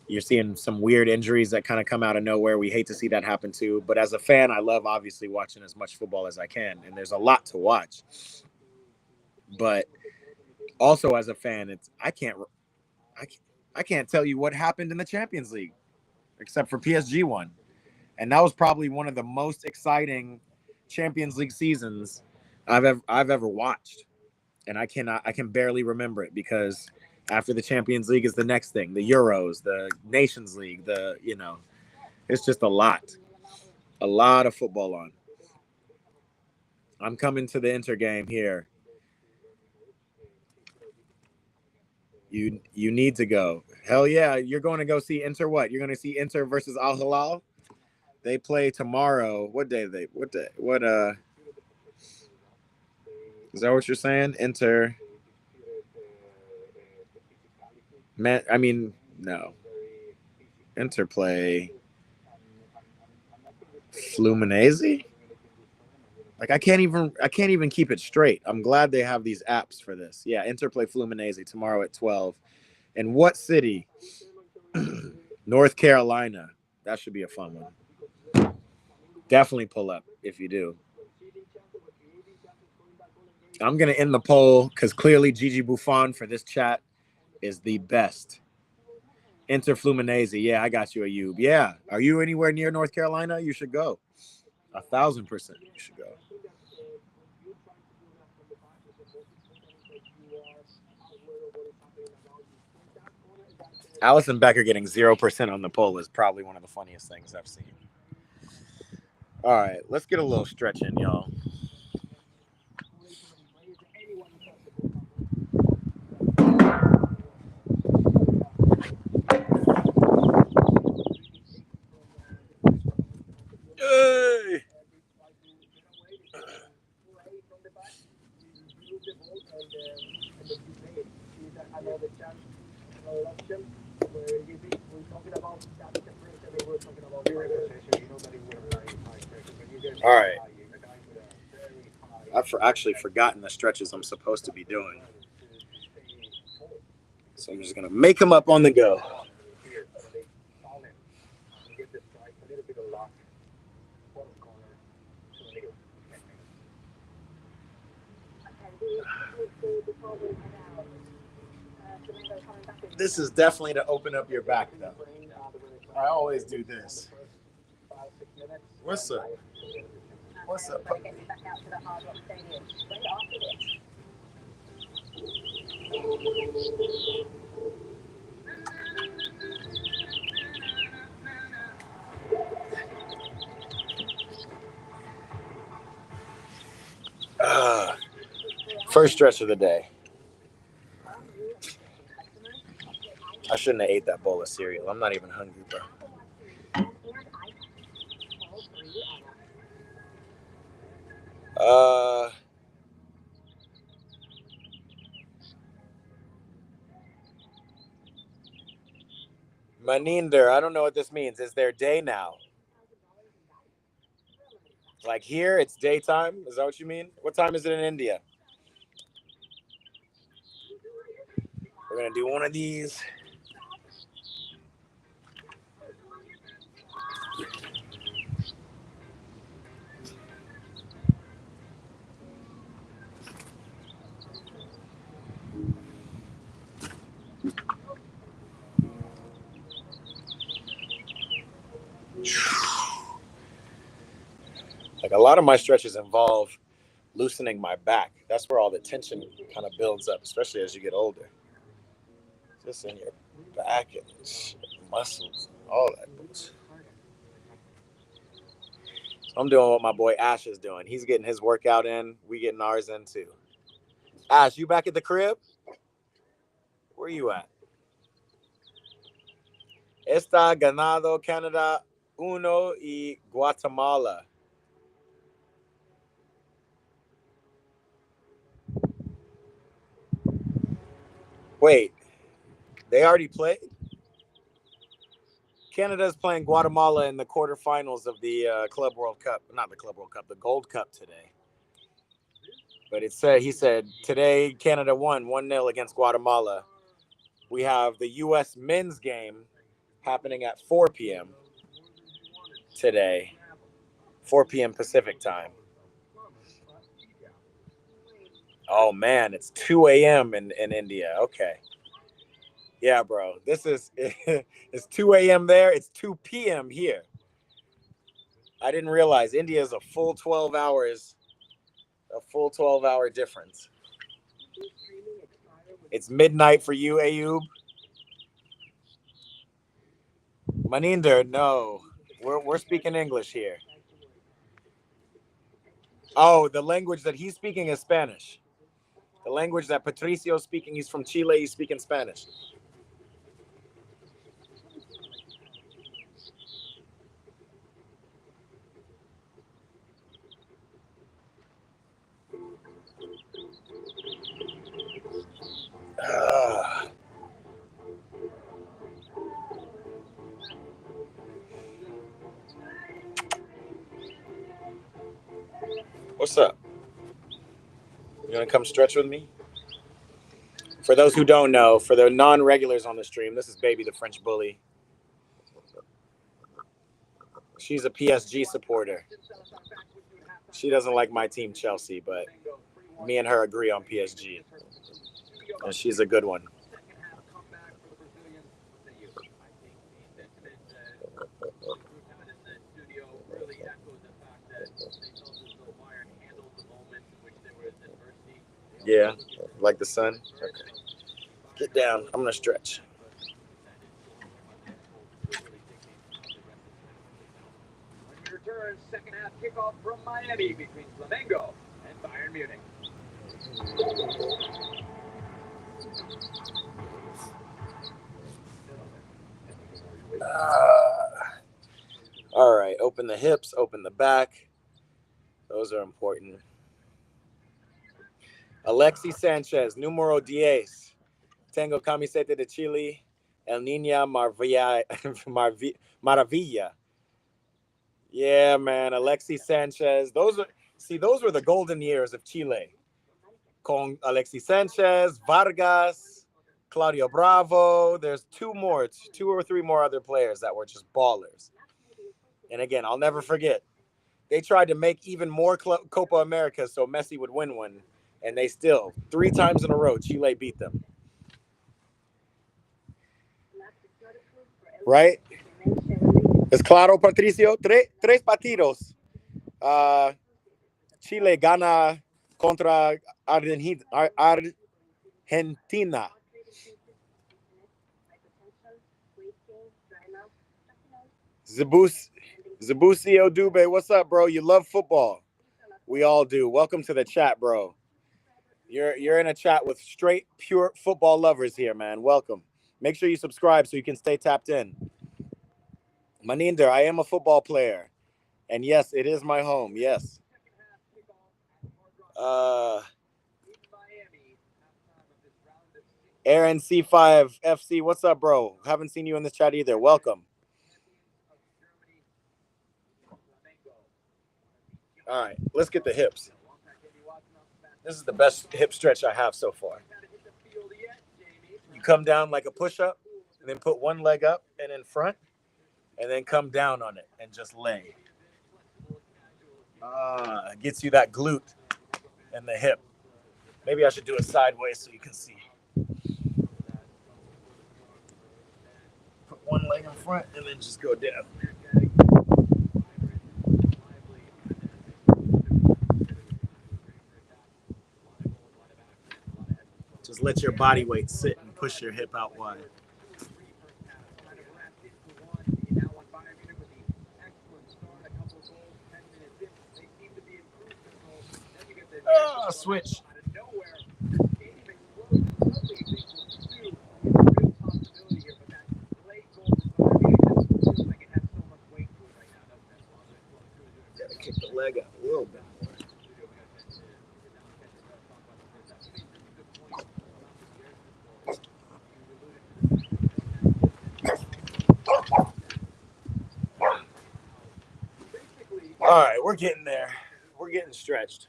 A: You're seeing some weird injuries that kind of come out of nowhere. We hate to see that happen too. But as a fan, I love obviously watching as much football as I can. And there's a lot to watch. But also as a fan, I can't tell you what happened in the Champions League except for PSG won. And that was probably one of the most exciting Champions League seasons I've ever watched. And I can barely remember it because after the Champions League is the next thing, the Euros, the Nations League, it's just a lot of football on. I'm coming to the Inter game here. You need to go. Hell yeah, you're going to go see Inter what? You're going to see Inter versus Al Hilal? They play tomorrow. What day? What day? What is that what you're saying? Inter. Man, I mean, no. Inter play Fluminense? Like I can't even keep it straight. I'm glad they have these apps for this. Yeah, Inter play Fluminense tomorrow at 12. And what city? North Carolina. That should be a fun one. Definitely pull up if you do. I'm going to end the poll because clearly Gigi Buffon for this chat is the best. Inter Fluminense. Yeah, I got you, Ayub. Yeah. Are you anywhere near North Carolina? You should go. 1,000% you should go. Allison Becker getting 0% on the poll is probably one of the funniest things I've seen. All right, let's get a little stretch in, y'all. Hey! All right. I've actually forgotten the stretches I'm supposed to be doing. So I'm just going to make them up on the go. This is definitely to open up your back, though. I always do this. What's up? What's up, puppy? First stretch of the day. I shouldn't have ate that bowl of cereal. I'm not even hungry, bro. Maninder, I don't know what this means. Is there day now? Like here, it's daytime? Is that what you mean? What time is it in India? We're going to do one of these. Like a lot of my stretches involve loosening my back. That's where all the tension kind of builds up, especially as you get older. Just in your back and muscles, all that. So I'm doing what my boy Ash is doing. He's getting his workout in. We getting ours in too. Ash, you back at the crib? Where you at? Está ganado Canada 1 y Guatemala. Wait, they already played? Canada's playing Guatemala in the quarterfinals of the Club World Cup. Not the Club World Cup, the Gold Cup today. But he said today Canada won 1-0 against Guatemala. We have the U.S. men's game happening at 4 p.m. today, 4 p.m. Pacific time. Oh, man, it's 2 a.m. in India. Okay. Yeah, bro. This is, it's 2 a.m. there. It's 2 p.m. here. I didn't realize India is a full 12 hours, a full 12-hour difference. It's midnight for you, Ayub. Maninder, no. We're speaking English here. Oh, the language that he's speaking is Spanish. The language that Patricio's speaking, he's from Chile, he's speaking Spanish. What's up? You gonna come stretch with me? For those who don't know, for the non-regulars on the stream, this is Baby the French Bully. She's a PSG supporter. She doesn't like my team, Chelsea, but me and her agree on PSG. And she's a good one. Yeah, like the sun. Okay. Get down. I'm gonna stretch.
E: When we return, second half kickoff from Miami between Flamengo and Bayern Munich.
A: All right, open the hips, open the back. Those are important. Alexis Sanchez, numero 10. Tengo camiseta de Chile. El Niña Maravilla. Yeah, man. Alexis Sanchez. Those were the golden years of Chile. Con Alexis Sanchez, Vargas, Claudio Bravo. There's two or three more other players that were just ballers. And again, I'll never forget. They tried to make even more Copa America so Messi would win one. And they still, 3 times in a row, Chile beat them. Right? Es claro, Patricio. Tres partidos. Chile gana contra Argentina. Zabusi Odube, what's up, bro? You love football. We all do. Welcome to the chat, bro. You're in a chat with straight, pure football lovers here, man. Welcome. Make sure you subscribe so you can stay tapped in. Maninder, I am a football player. And yes, it is my home. Yes. Aaron C5 FC, what's up, bro? Haven't seen you in this chat either. Welcome. All right, let's get the hips. This is the best hip stretch I have so far. You come down like a push-up, and then put one leg up and in front, and then come down on it and just lay. Gets you that glute and the hip. Maybe I should do it sideways so you can see. Put one leg in front and then just go down. Just let your body weight sit and push your hip out wide. Switch. Gotta kick the leg out a little bit more. All right, we're getting there. We're getting stretched.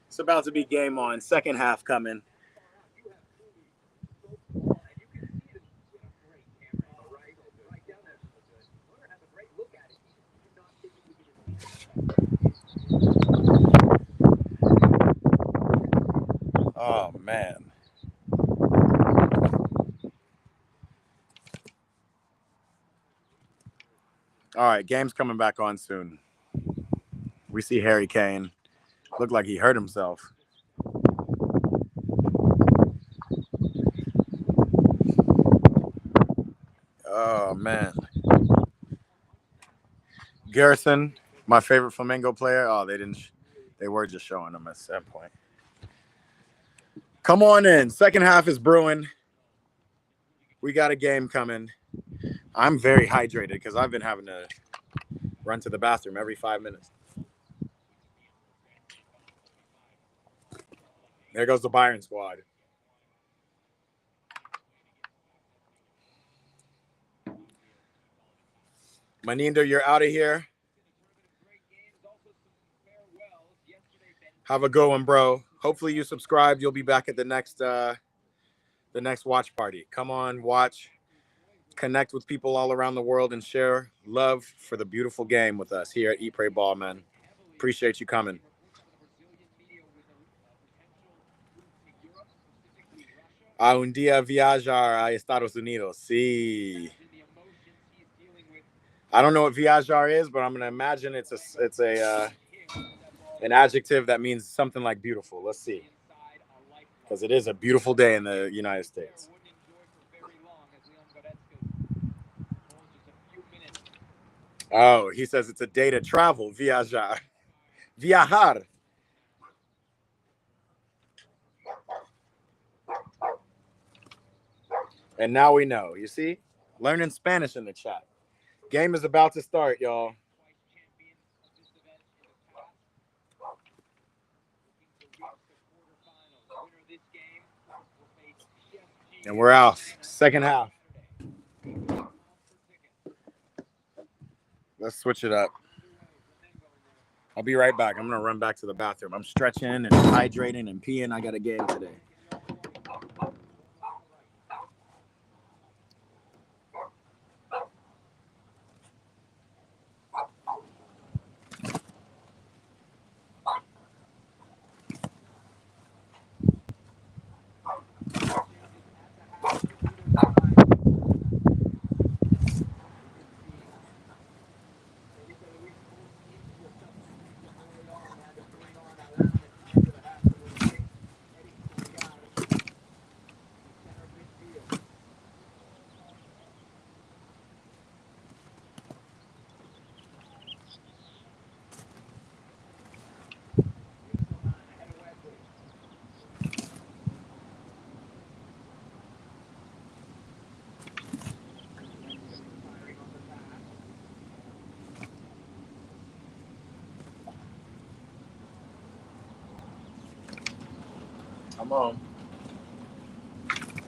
A: It's about to be game on. Second half coming. Oh, man. All right, game's coming back on soon. We see Harry Kane. Looked like he hurt himself. Oh, man. Gerson, my favorite Flamengo player. Oh, they were just showing him at that point. Come on in. Second half is brewing. We got a game coming. I'm very hydrated because I've been having to run to the bathroom every 5 minutes. There goes the Bayern squad. Maninder, you're out of here. Have a good one, bro. Hopefully you subscribed. You'll be back at the next watch party. Come on, watch, connect with people all around the world, and share love for the beautiful game with us here at Eat, Pray, Ball, man. Appreciate you coming. Un día viajar a Estados Unidos. Sí. I don't know what viajar is, but I'm gonna imagine it's an adjective that means something like beautiful. Let's see, because it is a beautiful day in the United States. Oh, he says it's a day to travel. Viajar. Viajar. And now we know. You see? Learning Spanish in the chat. Game is about to start, y'all. And we're out. Second half. Let's switch it up. I'll be right back. I'm going to run back to the bathroom. I'm stretching and hydrating and peeing. I got a game today. Come on.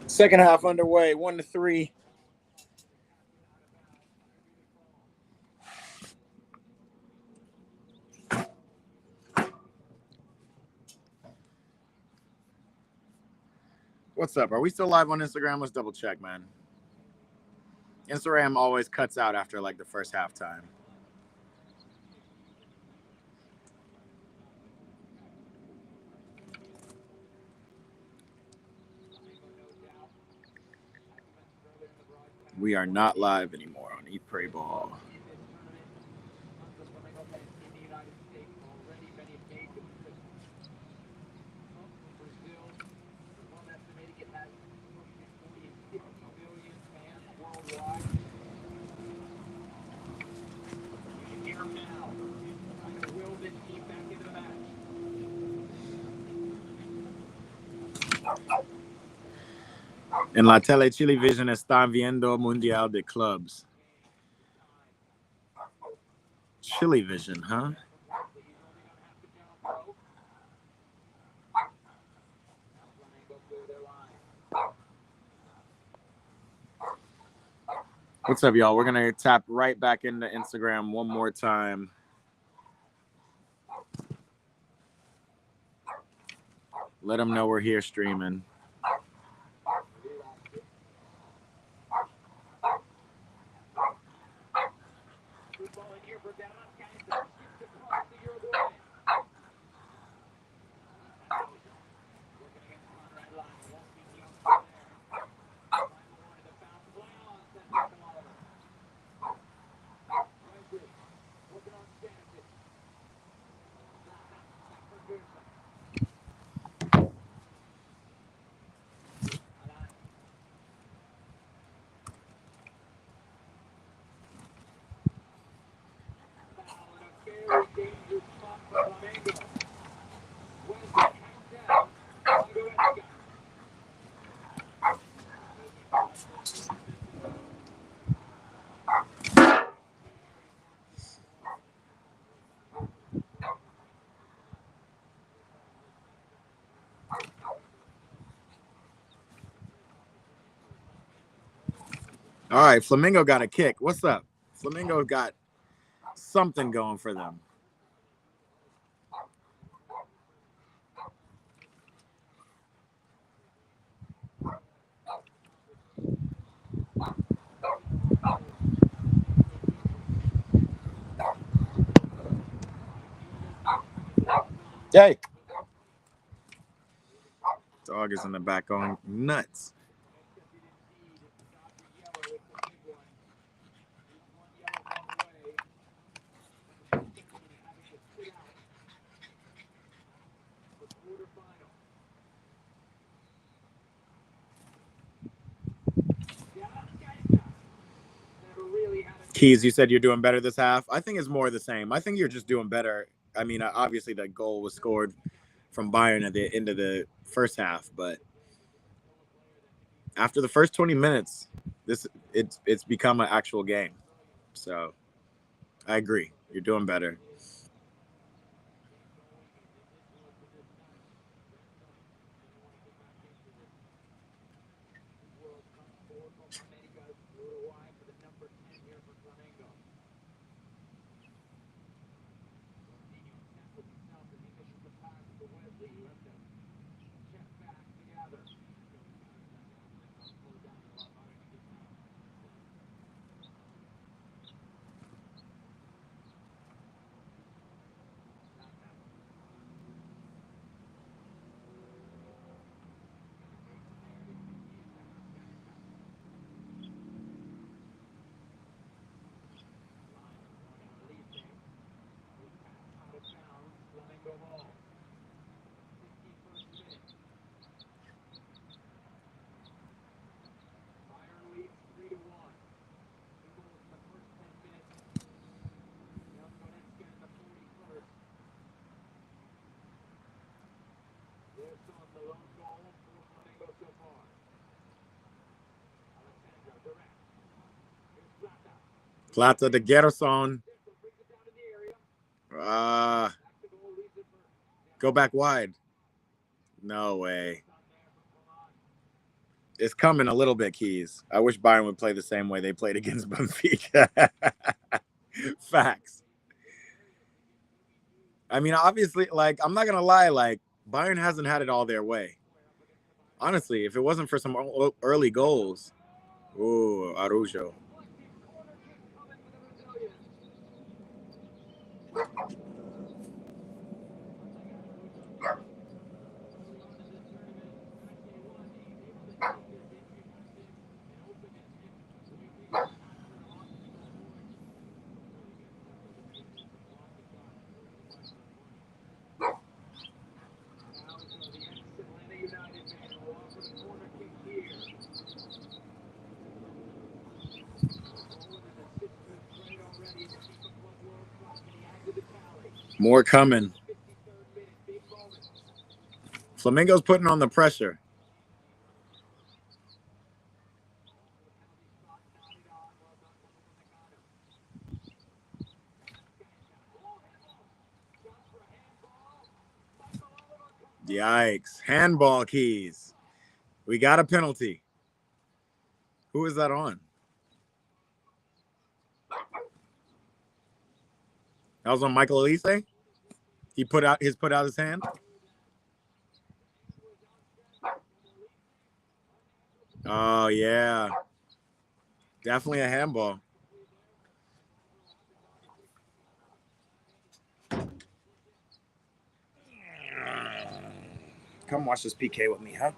A: Second half underway. 1-3. What's up? Are we still live on Instagram? Let's double check, man. Instagram always cuts out after like the first halftime. We are not live anymore on Eat, Pray, Ball. En la tele Chilevisión están viendo Mundial de Clubs. Chilevisión, huh? What's up, y'all? We're going to tap right back into Instagram one more time. Let them know we're here streaming. All right, Flamengo got a kick. What's up? Flamengo got something going for them. Yay! Dog is in the back going nuts. Keys, you said you're doing better this half. I think it's more of the same. I think you're just doing better. I mean, obviously that goal was scored from Bayern at the end of the first half, but after the first 20 minutes, it's become an actual game. So I agree. You're doing better. Plata de Gerson. Go back wide. No way. It's coming a little bit, Keys. I wish Bayern would play the same way they played against Benfica. Facts. I mean, obviously, like, I'm not going to lie, like, Bayern hasn't had it all their way. Honestly, if it wasn't for some early goals. Ooh, Araujo. More coming. Flamengo's putting on the pressure. Yikes. Handball, Keys. We got a penalty. Who is that on? That was on Michael Elise? He put out his hand? Oh, yeah. Definitely a handball. Come watch this PK with me, huh?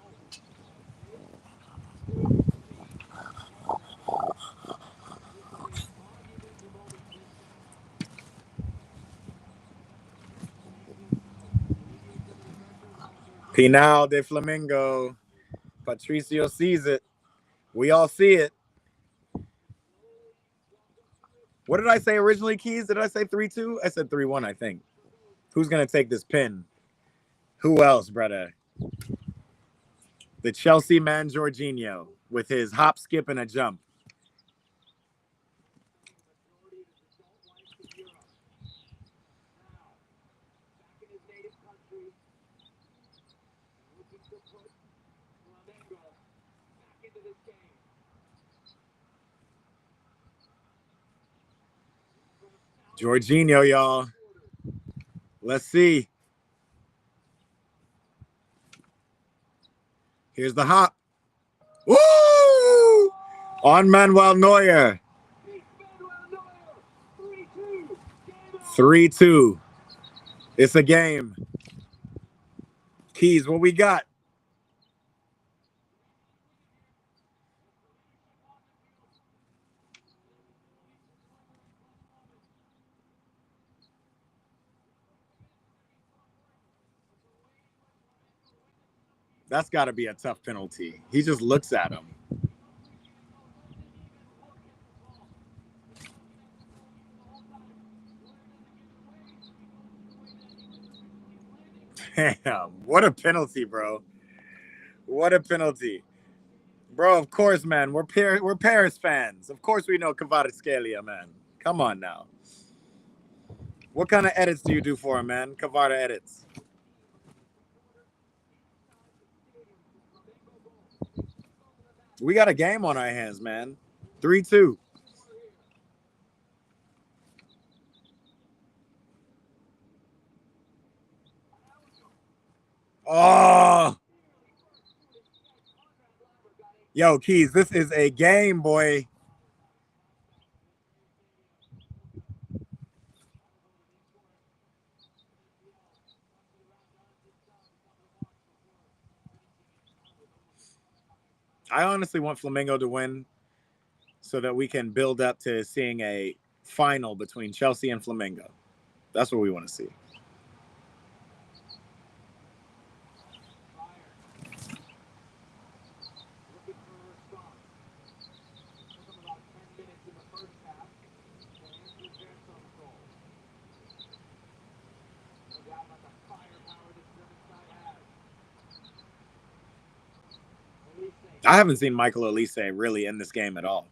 A: Penal de Flamengo. Patricio sees it. We all see it. What did I say originally, Keys? Did I say 3-2? I said 3-1, I think. Who's going to take this pin? Who else, brother? The Chelsea man, Jorginho, with his hop, skip, and a jump. Jorginho, y'all. Let's see. Here's the hop. Woo! On Manuel Neuer. 3-2. It's a game. Keys, what we got? That's got to be a tough penalty. He just looks at him. Damn, what a penalty, bro. What a penalty. Bro, of course, man. We're Paris fans. Of course we know Kvaratskhelia, man. Come on now. What kind of edits do you do for him, man? Kvara edits. We got a game on our hands, man. 3-2. Oh. Yo, Keys, this is a game, boy. I honestly want Flamengo to win so that we can build up to seeing a final between Chelsea and Flamengo. That's what we want to see. I haven't seen Michael Elise really in this game at all.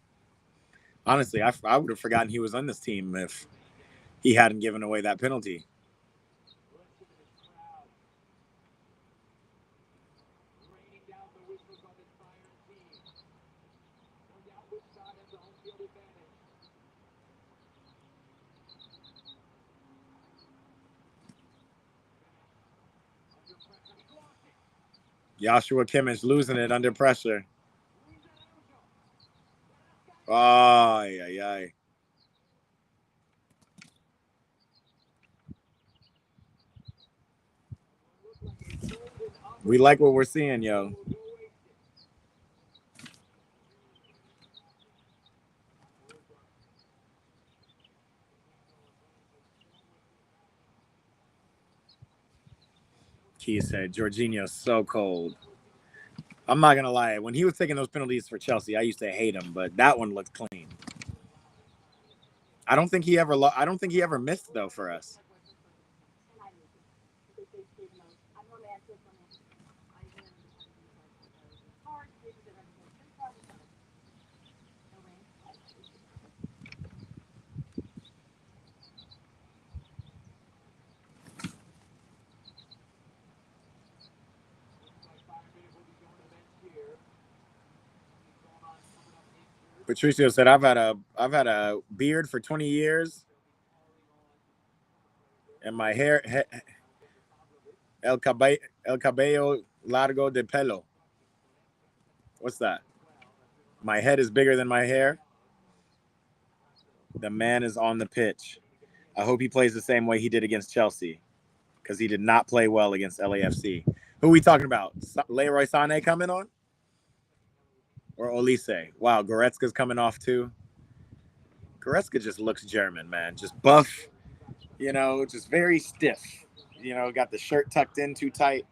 A: Honestly, I would have forgotten he was on this team if he hadn't given away that penalty. Joshua Kimmich losing it under pressure. Oh, yeah. We like what we're seeing, yo. Key said, Jorginho's so cold. I'm not going to lie. When he was taking those penalties for Chelsea, I used to hate him, but that one looked clean. I don't think he ever missed, though, for us. Patricio said, I've had a beard for 20 years, and my hair, el cabello largo de pelo. What's that? My head is bigger than my hair. The man is on the pitch. I hope he plays the same way he did against Chelsea, because he did not play well against LAFC. Who are we talking about? Leroy Sané coming on? Or Olise? Wow, Goretzka's coming off too. Goretzka just looks German, man. Just buff, just very stiff. Got the shirt tucked in too tight.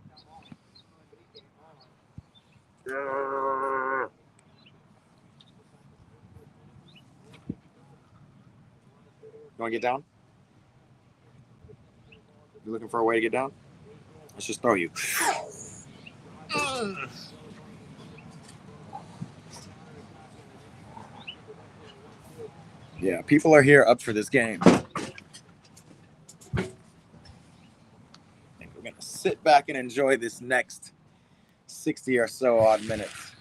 A: You want to get down? You looking for a way to get down? Let's just throw you. Yeah, people are here up for this game. And we're going to sit back and enjoy this next 60 or so odd minutes.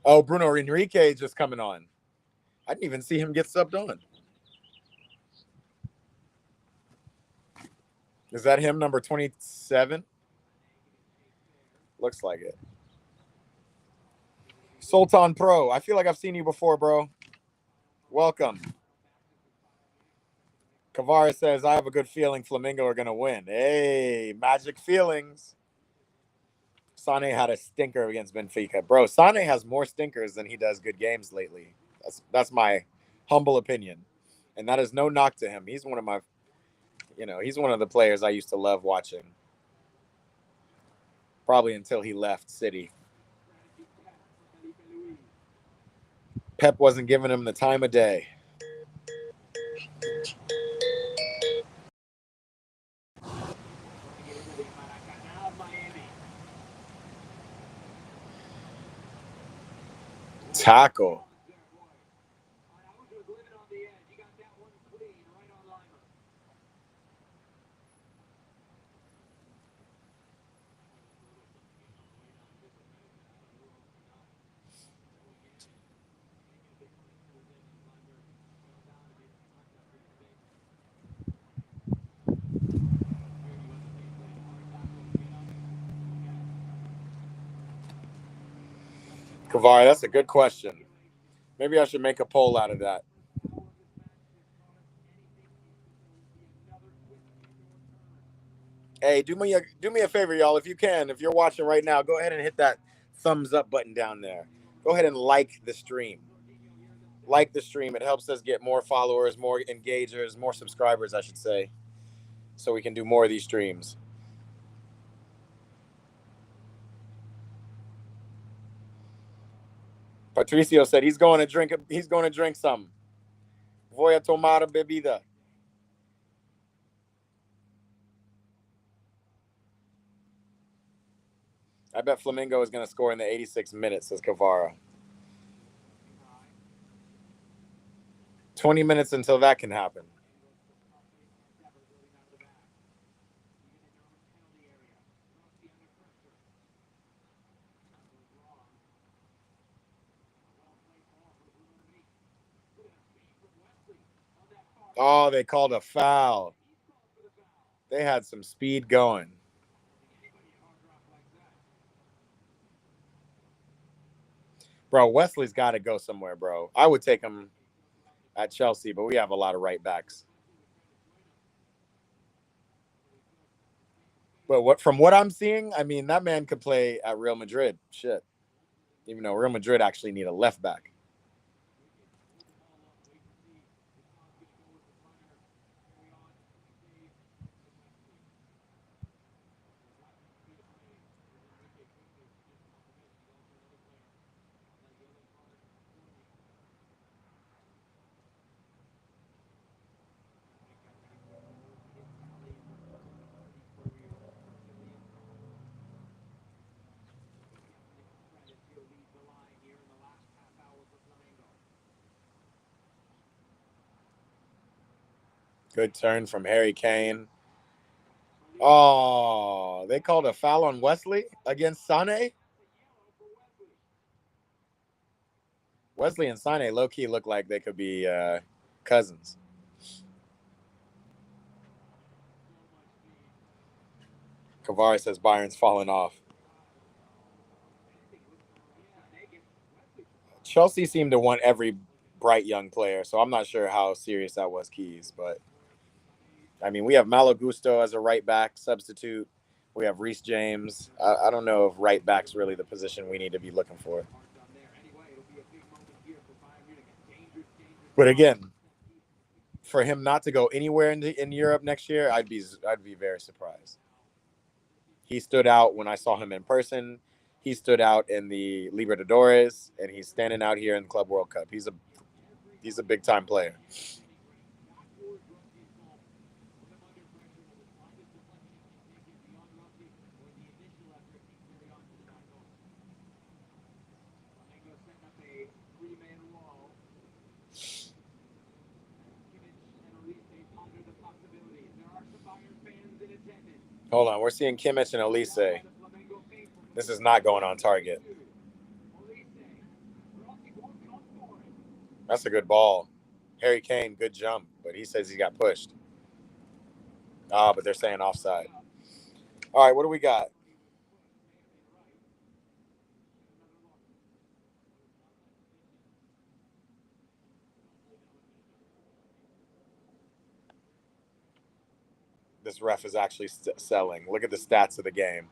A: Oh, Bruno Enrique just coming on. I didn't even see him get subbed on. Is that him, number 27? Looks like it. Sultan Pro. I feel like I've seen you before, bro. Welcome. Kavara says, I have a good feeling Flamengo are going to win. Hey, magic feelings. Sane had a stinker against Benfica. Bro, Sane has more stinkers than he does good games lately. That's my humble opinion. And that is no knock to him. He's one of my, he's one of the players I used to love watching. Probably until he left City. Pep wasn't giving him the time of day. Tackle. Kavari, that's a good question. Maybe I should make a poll out of that. Hey, do me a favor, y'all. If you can, if you're watching right now, go ahead and hit that thumbs up button down there. Go ahead and like the stream. Like the stream. It helps us get more followers, more engagers, more subscribers, I should say, so we can do more of these streams. Patricio said he's going to drink some. Voy a tomar bebida. I bet Flamengo is going to score in the 86th minute, says Kavara. 20 minutes until that can happen. Oh, they called a foul. They had some speed going. Bro, Wesley's got to go somewhere, bro. I would take him at Chelsea, but we have a lot of right backs. But from what I'm seeing, I mean, that man could play at Real Madrid. Shit. Even though Real Madrid actually need a left back. Good turn from Harry Kane. Oh, they called a foul on Wesley against Sane? Wesley and Sane low-key look like they could be cousins. Kavari says Bayern's falling off. Chelsea seemed to want every bright young player, so I'm not sure how serious that was, Keys. But, I mean, we have Malo Gusto as a right back substitute. We have Reece James. I don't know if right back's really the position we need to be looking for. But again, for him not to go anywhere in Europe next year, I'd be very surprised. He stood out when I saw him in person. He stood out in the Libertadores, and he's standing out here in the Club World Cup. He's a big time player. Hold on, we're seeing Kimmich and Elise. This is not going on target. That's a good ball. Harry Kane, good jump, but he says he got pushed. But they're saying offside. All right, what do we got? this ref is actually selling. Look at the stats of the game.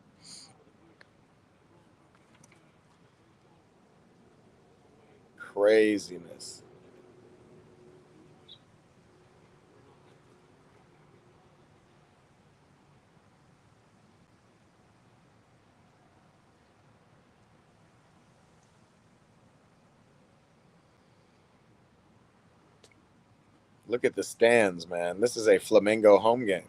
A: Craziness. Look at the stands, man. This is a Flamengo home game.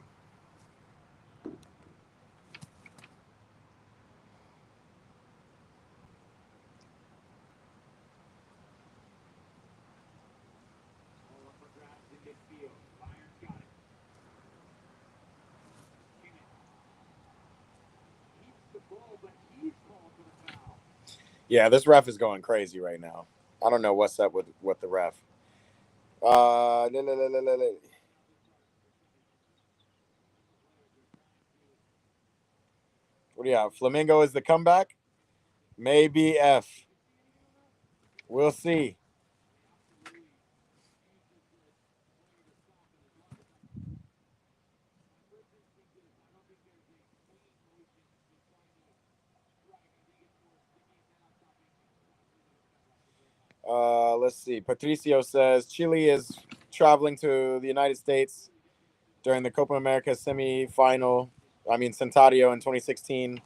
E: All up for grabs in midfield. Bayern's got it. Kimmich keeps the ball, but he's called for the foul.
A: Yeah, this ref is going crazy right now. I don't know what's up with the ref. What do you have? Flamengo is the comeback? Maybe F. We'll see. Let's see. Patricio says Chile is traveling to the United States during the Copa America semi-final. Centenario in 2016.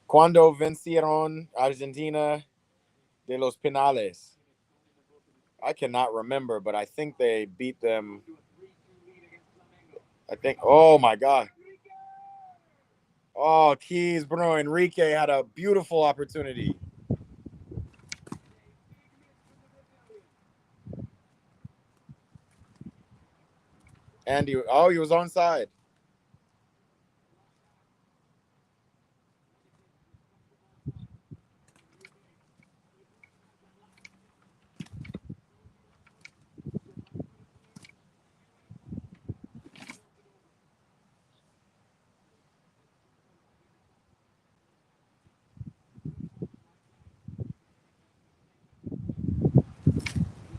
A: Cuando vencieron Argentina de los penales? I cannot remember, but I think they beat them. I think. Oh my God. Oh, Keys, Bruno Enrique had a beautiful opportunity. And he was onside.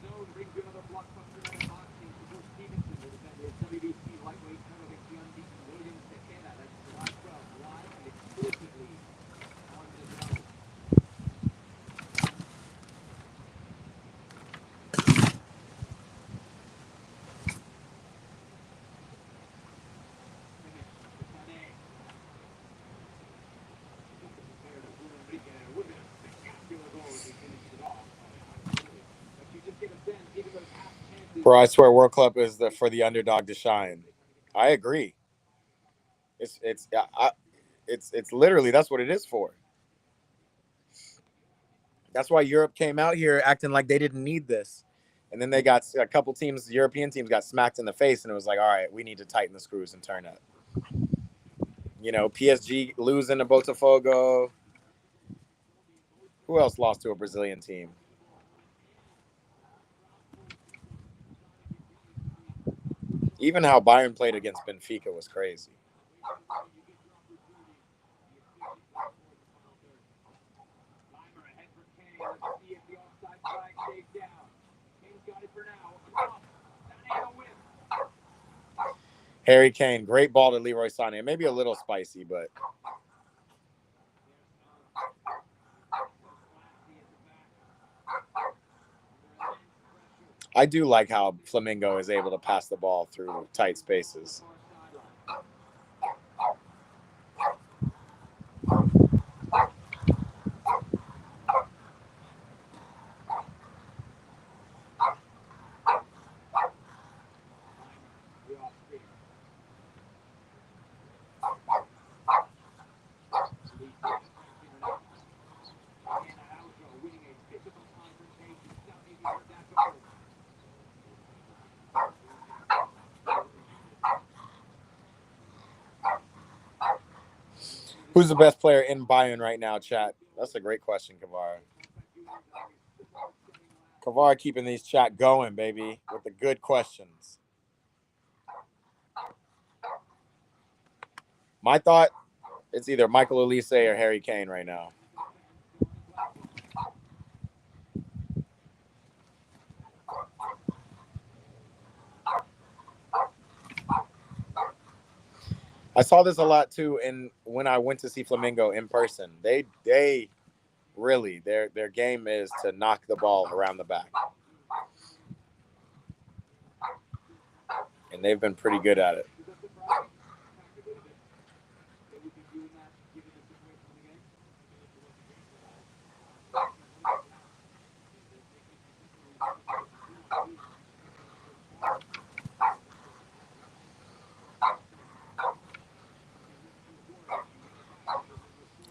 E: Zone brings you another blockbuster out of boxing. Before Stevenson will defend his WBC lightweight title against the unbeaten Williams Tejeda. That's July 12th, live and exclusively on the zone.
A: Bro, I swear World Cup is for the underdog to shine. I agree. It's literally that's what it is for. That's why Europe came out here acting like they didn't need this. And then they got a couple teams, European teams got smacked in the face and it was like, all right, we need to tighten the screws and turn up. PSG losing to Botafogo. Who else lost to a Brazilian team? Even how Bayern played against Benfica was crazy. Harry Kane, great ball to Leroy Sané. Maybe a little spicy, but I do like how Flamengo is able to pass the ball through tight spaces. Who's the best player in Bayern right now, chat? That's a great question, Kavar. Kavar keeping these chat going, baby, with the good questions. My thought, it's either Michael Olise or Harry Kane right now. I saw this a lot too, and when I went to see Flamengo in person, they really their game is to knock the ball around the back, and they've been pretty good at it.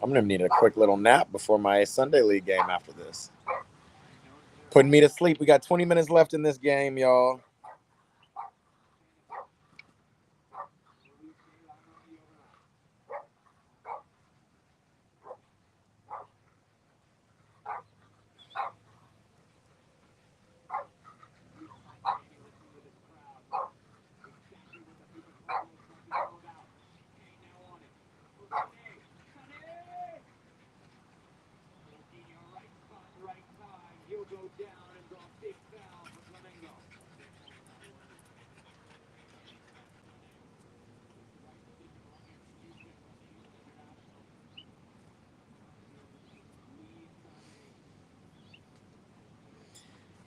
A: I'm gonna need a quick little nap before my Sunday league game after this. Putting me to sleep. We got 20 minutes left in this game, y'all.
E: He'll go down and draw a big foul for Flamengo.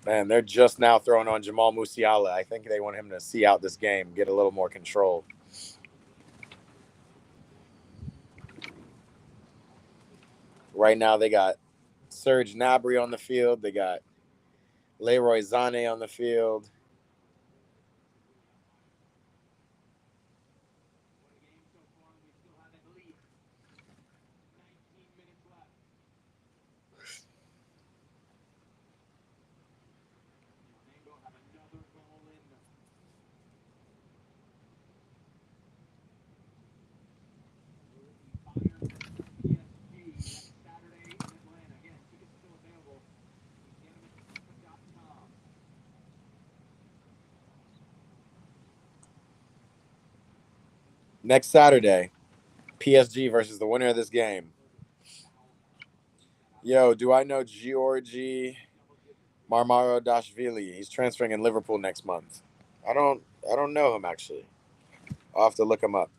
A: Man, they're just now throwing on Jamal Musiala. I think they want him to see out this game, get a little more control. Right now, they got Serge Gnabry on the field. They got Leroy Sané on the field. Next Saturday, PSG versus the winner of this game. Yo, do I know Georgi Marmarodashvili? He's transferring in Liverpool next month. I don't know him actually. I'll have to look him up.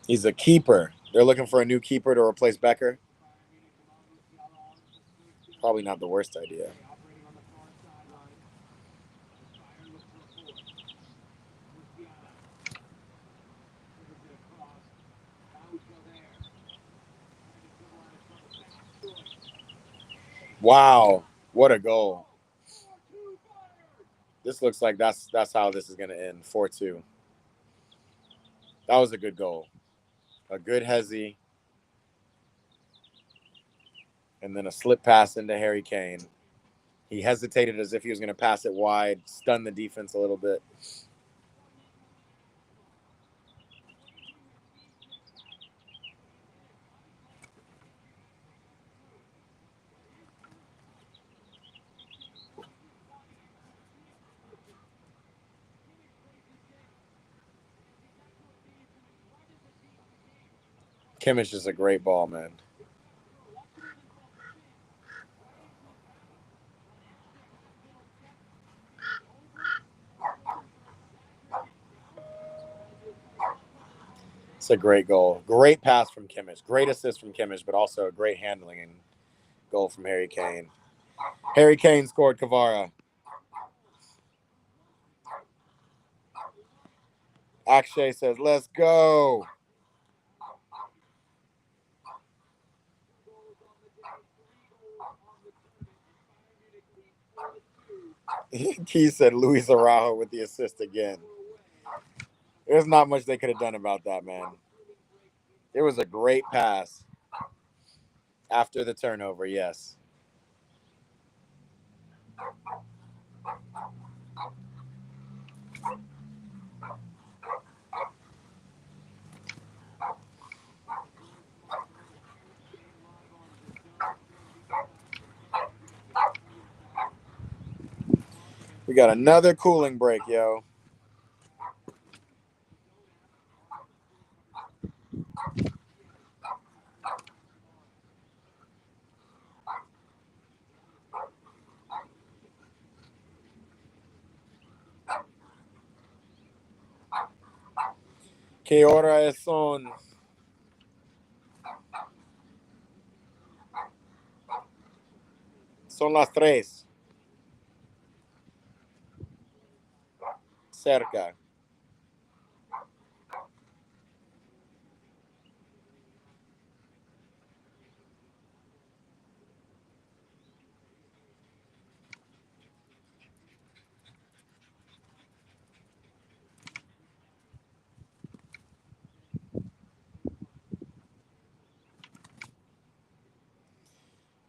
A: He's a keeper. They're looking for a new keeper to replace Becker. Probably not the worst idea. Wow, what a goal. This looks like that's how this is going to end, 4-2. That was a good goal. A good hezzy. And then a slip pass into Harry Kane. He hesitated as if he was going to pass it wide, stun the defense a little bit. Kimmich is a great ball, man. It's a great goal. Great pass from Kimmich. Great assist from Kimmich, but also a great handling and goal from Harry Kane. Harry Kane scored Kvara. Akshay says, let's go. Key said Luis Araujo with the assist again. There's not much they could have done about that, man. It was a great pass after the turnover, yes. We got another cooling break, yo. ¿Qué hora son? Son las 3. Cerca.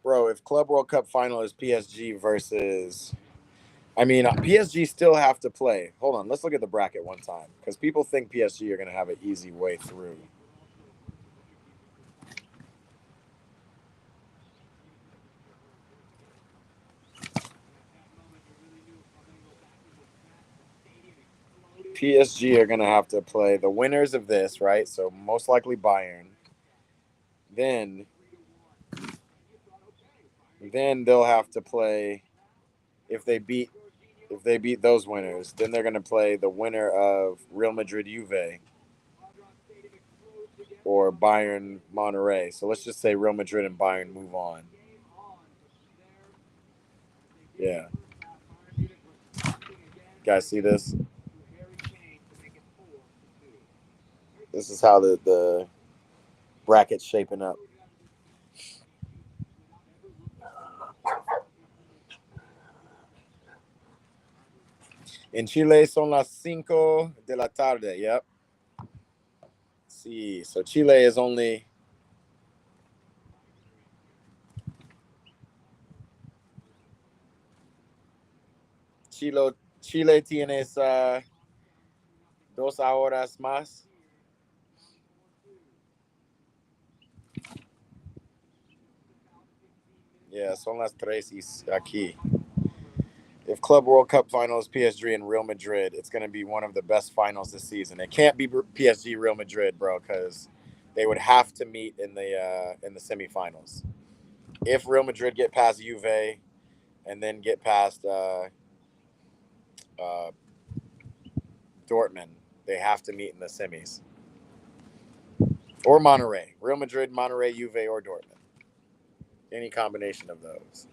A: Bro, if Club World Cup final is PSG versus... I mean, PSG still have to play. Hold on, let's look at the bracket one time. Because people think PSG are going to have an easy way through. PSG are going to have to play the winners of this, right? So most likely Bayern. Then they'll have to play if they beat those winners. Then they're going to play the winner of Real Madrid Juve or Bayern Monterrey. So let's just say Real Madrid and Bayern move on. Yeah. Guys, see this? This is how the bracket's shaping up. In Chile son las 5 de la tarde. Yep. See, so Chile is only... Chile tienes 2 horas más. Yeah, son las 3 aquí. If Club World Cup finals PSG and Real Madrid, it's going to be one of the best finals this season. It can't be PSG Real Madrid, bro, because they would have to meet in the semifinals. If Real Madrid get past Juve and then get past Dortmund, they have to meet in the semis. Or Monterrey. Real Madrid, Monterrey, Juve, or Dortmund. Any combination of those.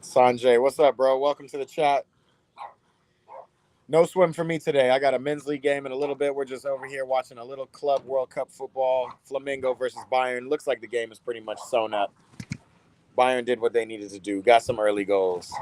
A: Sanjay, what's up, bro? Welcome to the chat. No swim for me today. I got a men's league game in a little bit. We're just over here watching a little Club World Cup football. Flamengo versus Bayern. Looks like the game is pretty much sewn up. Bayern did what they needed to do. Got some early goals.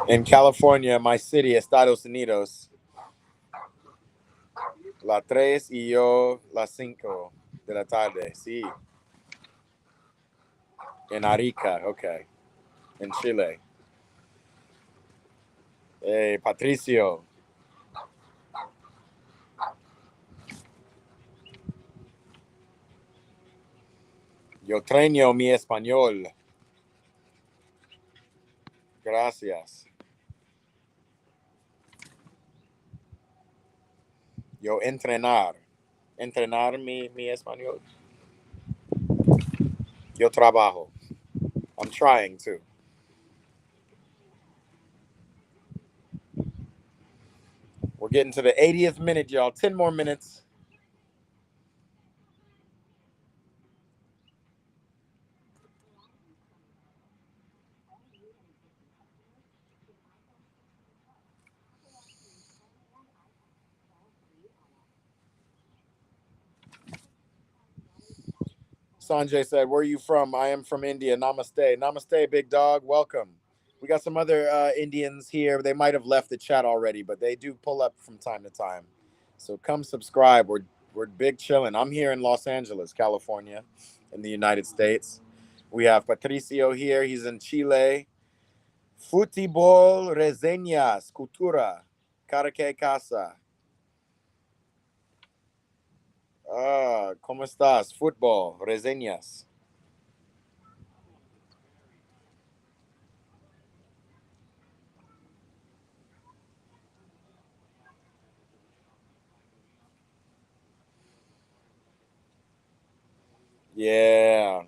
A: In California, my city, Estados Unidos, las 3 y yo las 5 de la tarde. Sí. In Arica, okay. In Chile. Hey, Patricio. Yo treño mi español. Gracias. Yo entrenar. Entrenar mi español. Yo trabajo. I'm trying to. We're getting to the 80th minute, y'all. 10 more minutes. Sanjay said, "Where are you from?" I am from India. Namaste. Namaste, big dog. Welcome. We got some other Indians here. They might have left the chat already, but they do pull up from time to time. So come subscribe. We're big chilling. I'm here in Los Angeles, California, in the United States. We have Patricio here. He's in Chile. Futebol, reseñas, cultura, cara que casa. ¿Cómo estás? Fútbol, reseñas. Yeah.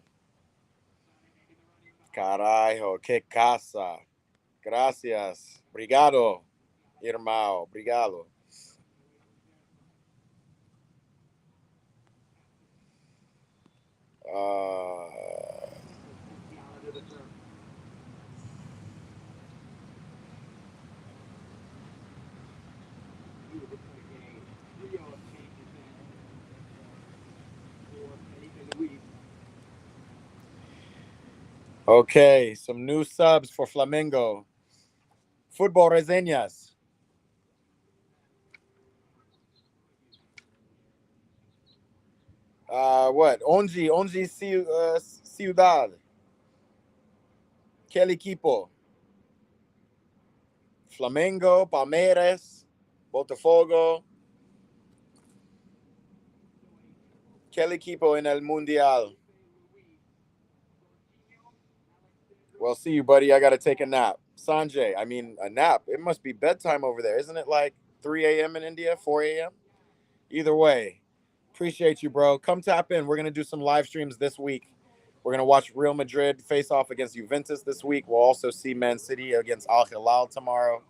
A: Carajo, que casa. Gracias. Obrigado, irmão. Obrigado. Okay, some new subs for Flamengo. Football reseñas. What? Onde ciudad. ¿Qué equipo? Flamengo, Palmeiras, Botafogo. ¿Qué equipo en el Mundial? Well, see you, buddy. I got to take a nap. Sanjay, I mean, a nap. It must be bedtime over there. Isn't it like 3 a.m. in India, 4 a.m.? Either way, appreciate you, bro. Come tap in. We're going to do some live streams this week. We're going to watch Real Madrid face off against Juventus this week. We'll also see Man City against Al Hilal tomorrow.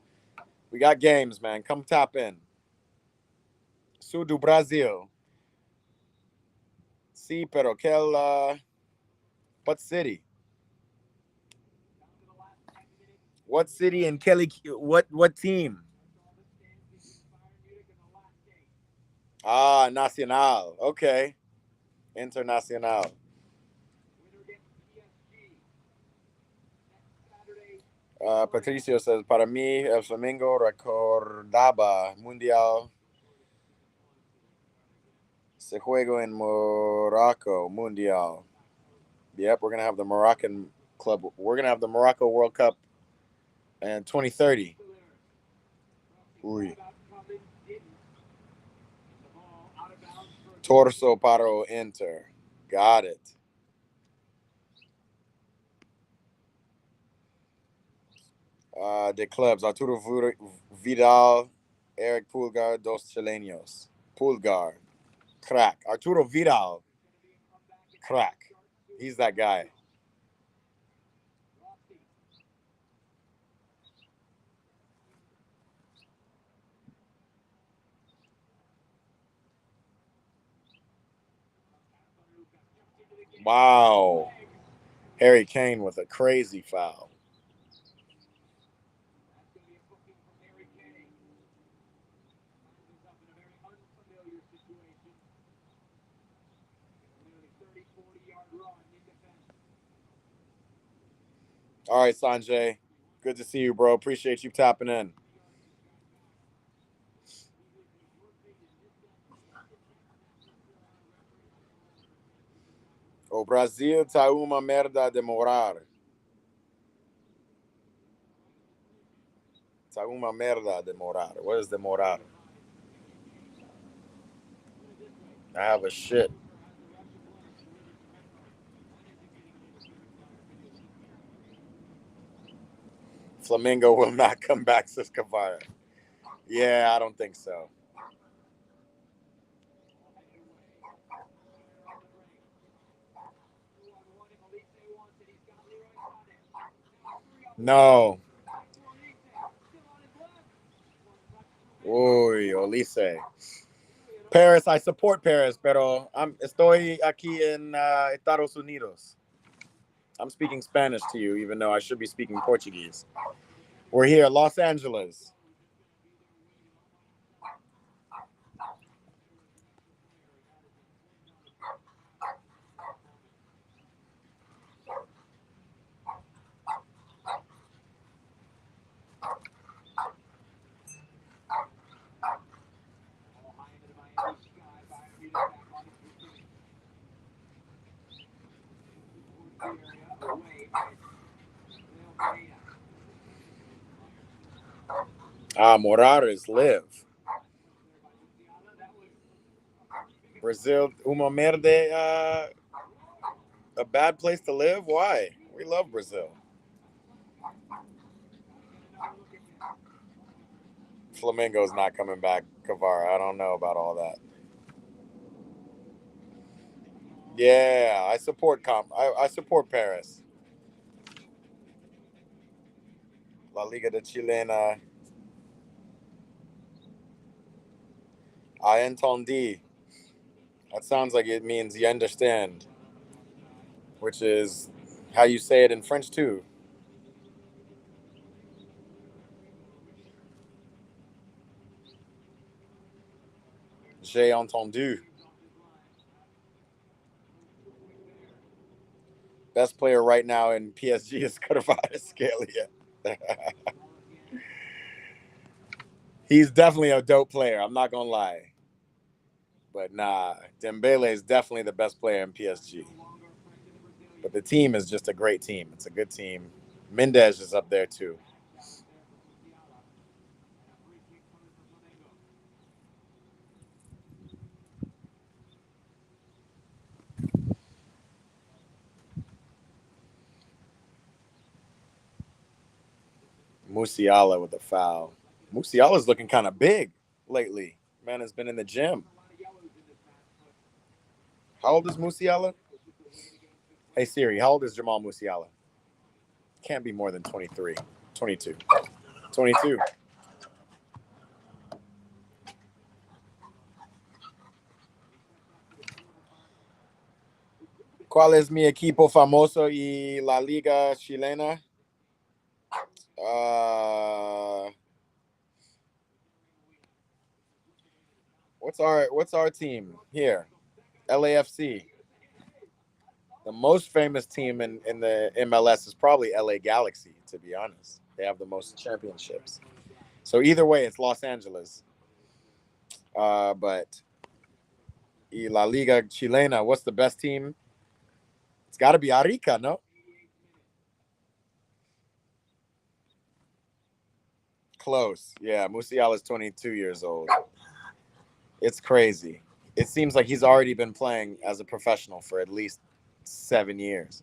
A: We got games, man. Come tap in. Sul do Brasil. Sí, pero what city? What city and Kelly? What team? Nacional. Okay. Internacional. Patricio says, para mí, el Flamengo recordaba Mundial. Se juego en Morocco, Mundial. Yep, we're going to have the Moroccan club. We're going to have the Morocco World Cup in 2030. Uy. Torso para Inter. Got it. The clubs, Arturo Vidal, Eric Pulgar, dos chilenos. Pulgar, crack. Arturo Vidal, crack. He's that guy. Wow. Harry Kane with a crazy foul. All right, Sanjay. Good to see you, bro. Appreciate you tapping in. O Brasil tá uma merda a demorar. Tá uma merda a demorar. What is demorar? I have a shit. Flamengo will not come back, says Cavara. Yeah, I don't think so. No. Uy, Olise. Paris, I support Paris, pero estoy aquí en Estados Unidos. I'm speaking Spanish to you, even though I should be speaking Portuguese. We're here, Los Angeles. Morales live. Brazil, uma merde, a bad place to live? Why? We love Brazil. Flamengo's not coming back, Kavara. I don't know about all that. Yeah, I support I support Paris. La Liga de Chilena. I entendi. That sounds like it means you understand, which is how you say it in French too. J'ai entendu. Best player right now in PSG is Carvalho. He's definitely a dope player. I'm not gonna lie. But nah, Dembele is definitely the best player in PSG. But the team is just a great team. It's a good team. Mendes is up there too. Musiala with a foul. Musiala's looking kind of big lately. Man has been in the gym. How old is Musiala? Hey Siri, how old is Jamal Musiala? Can't be more than 23. 22. 22. ¿Cuál es mi equipo famoso y la liga chilena? What's our team here? LAFC. The most famous team in the MLS is probably LA Galaxy, to be honest. They have the most championships. So either way, it's Los Angeles. But La Liga Chilena, what's the best team? It's got to be Arica, no? Close. Yeah, Musiala is 22 years old. It's crazy. It seems like he's already been playing as a professional for at least 7 years.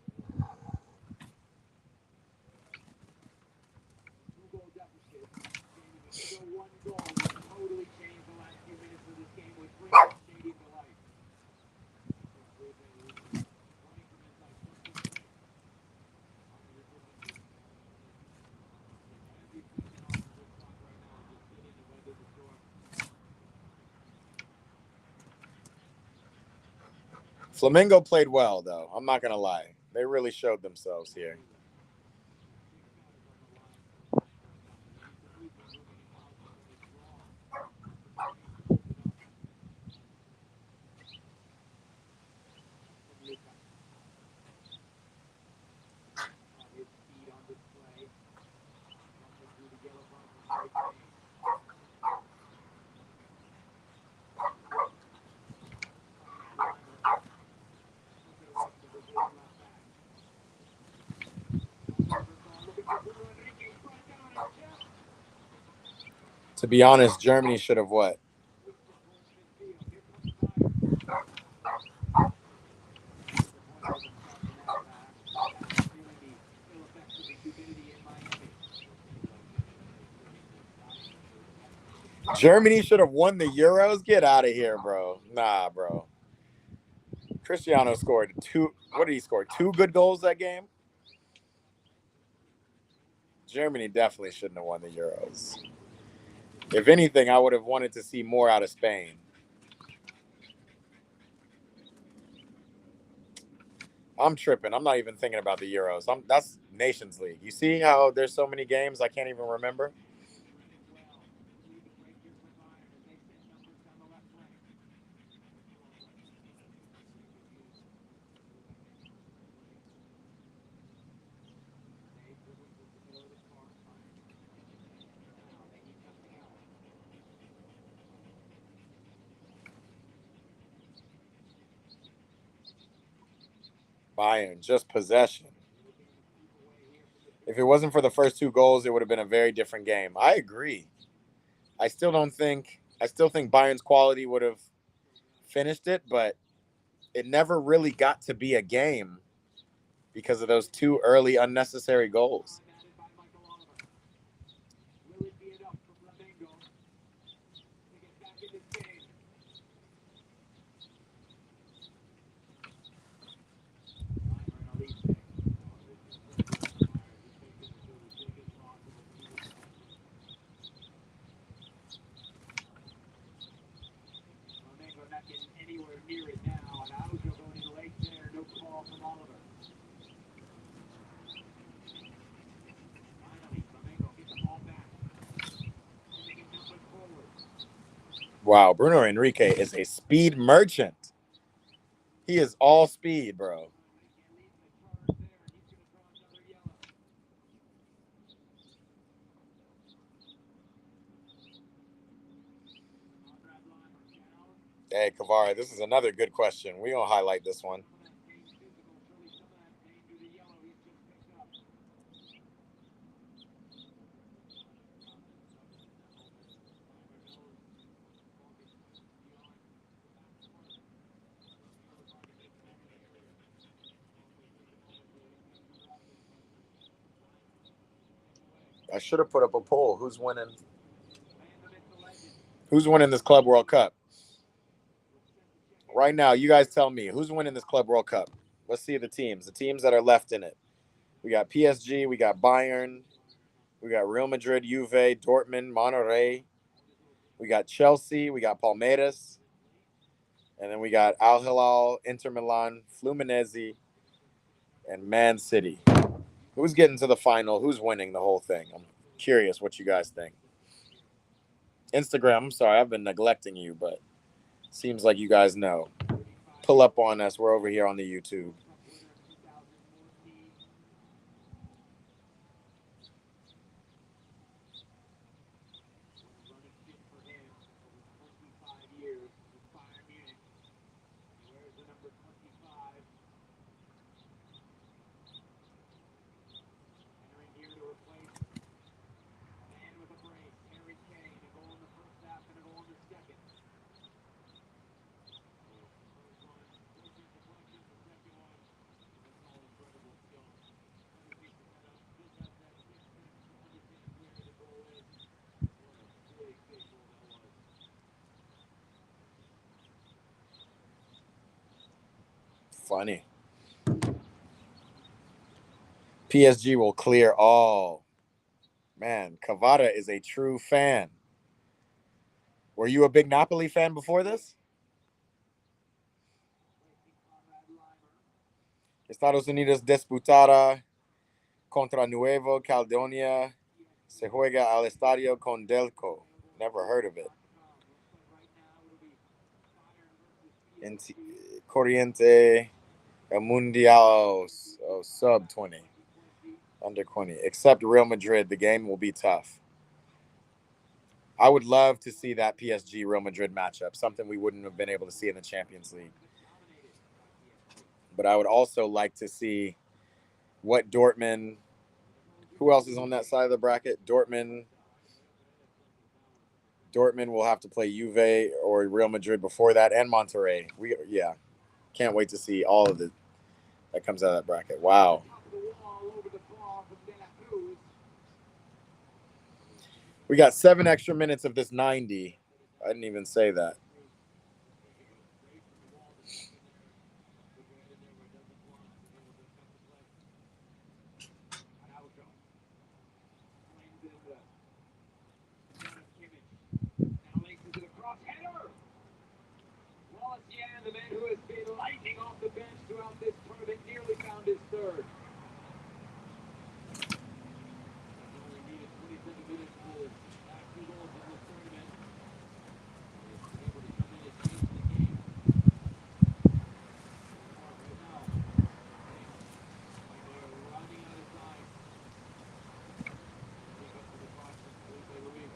A: Flamengo played well, though. I'm not going to lie. They really showed themselves here. To be honest, Germany should have what? Germany should have won the Euros? Get out of here, bro. Nah, bro. Cristiano scored two. What did he score? 2 good goals that game? Germany definitely shouldn't have won the Euros. If anything, I would have wanted to see more out of Spain. I'm tripping. I'm not even thinking about the Euros. That's Nations League. You see how there's so many games I can't even remember? Bayern, just possession. If it wasn't for the first 2 goals, it would have been a very different game. I agree. I still think Bayern's quality would have finished it, but it never really got to be a game because of those 2 early unnecessary goals.
E: Added by Michael Oliver. Will it be enough for Flamengo to get back in this game? Flamengo not getting anywhere near it now, and Araujo going in late there. No call from Oliver. Finally, Flamengo gets the ball back. Sending it number forward.
A: Wow, Bruno Enrique is a speed merchant. He is all speed, bro.
E: Enrique leads the charge there, and he's going to draw another yellow. Conrad Lima down.
A: Hey, Kavara, this is another good question. We're going to highlight this one.
E: Some of that pain physical, surely some of that pain due to yellow he's just picked up.
A: I should have put up a poll. Who's winning? Who's winning this Club World Cup? Right now, you guys tell me. Who's winning this Club World Cup? Let's see the teams that are left in it. We got PSG, we got Bayern, we got Real Madrid, Juve, Dortmund, Monterrey. We got Chelsea, we got Palmeiras, and then we got Al Hilal, Inter Milan, Fluminense, and Man City. Who's getting to the final? Who's winning the whole thing? I'm curious what you guys think. Instagram, I'm sorry, I've been neglecting you, but seems like you guys know. Pull up on us. We're over here on the YouTube.
E: Running fit for him over 25 years with Bayern Munich. He wears the number 25. Entering here to replace a man with a brace, Harry Kane. A goal in the first half and a goal in the second. First one, forcing deflection. The second one, that's all incredible skill. Underneath the setup, just has that 6 seconds to understand where the goal is. What a big, big goal that was.
A: Funny. PSG will clear all. Man, Cavada is a true fan. Were you a big Napoli fan before this? Estados Unidos disputará contra Nuevo Caledonia. Se juega al Estadio Condelco. Never heard of it. Corriente Mundial sub 20. Under 20. Except Real Madrid, the game will be tough. I would love to see that PSG Real Madrid matchup, something we wouldn't have been able to see in the Champions League. But I would also like to see what Dortmund, who else is on that side of the bracket? Dortmund will have to play Juve or Real Madrid before that, and Monterrey. Can't wait to see all of it that comes out of that bracket. Wow. We got 7 extra minutes of this 90. I didn't even say that.
E: The man who has been lightning off the bench throughout this tournament nearly found his third. Only needed 27 minutes to have 2 goals in this tournament. He's been able to come in and change the game. Right now, they're running out of time. Pick up to the cross from Felipe Luis.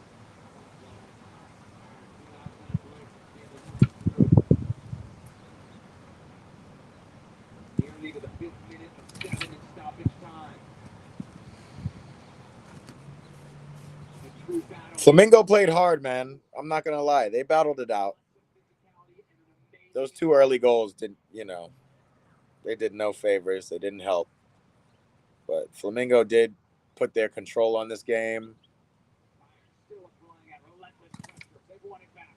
A: Flamengo played hard, man. I'm not going to lie. They battled it out. Those 2 early goals didn't, they did no favors. They didn't help. But Flamengo did put their control on this game.
E: Still applying at relentless pressure. They've won it back.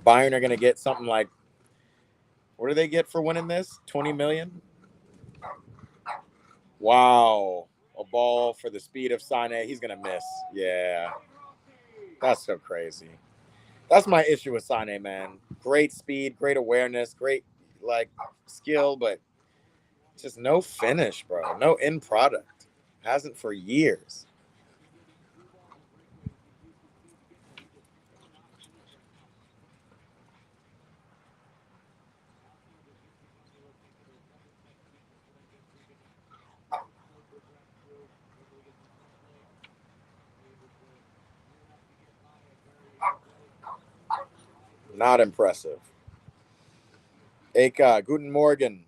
A: Bayern are going to get something like, what do they get for winning this? 20 million? Wow. A ball for the speed of Sané. He's going to miss. Yeah. That's so crazy. That's my issue with Sané, man. Great speed, great awareness, great skill, but just no finish, bro. No end product. Hasn't for years. Not impressive. Eka, guten Morgen.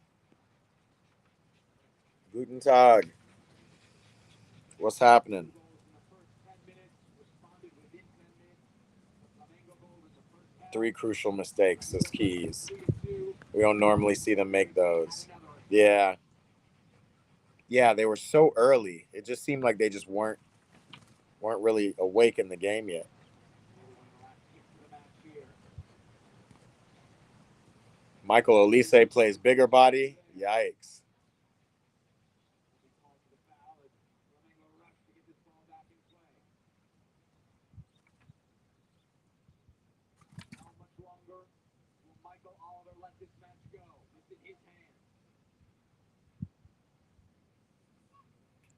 A: Guten Tag. What's happening? 3 crucial mistakes as keys. We don't normally see them make those. Yeah. Yeah, they were so early. It just seemed like they just weren't really awake in the game yet. Michael Olise plays bigger body. Yikes.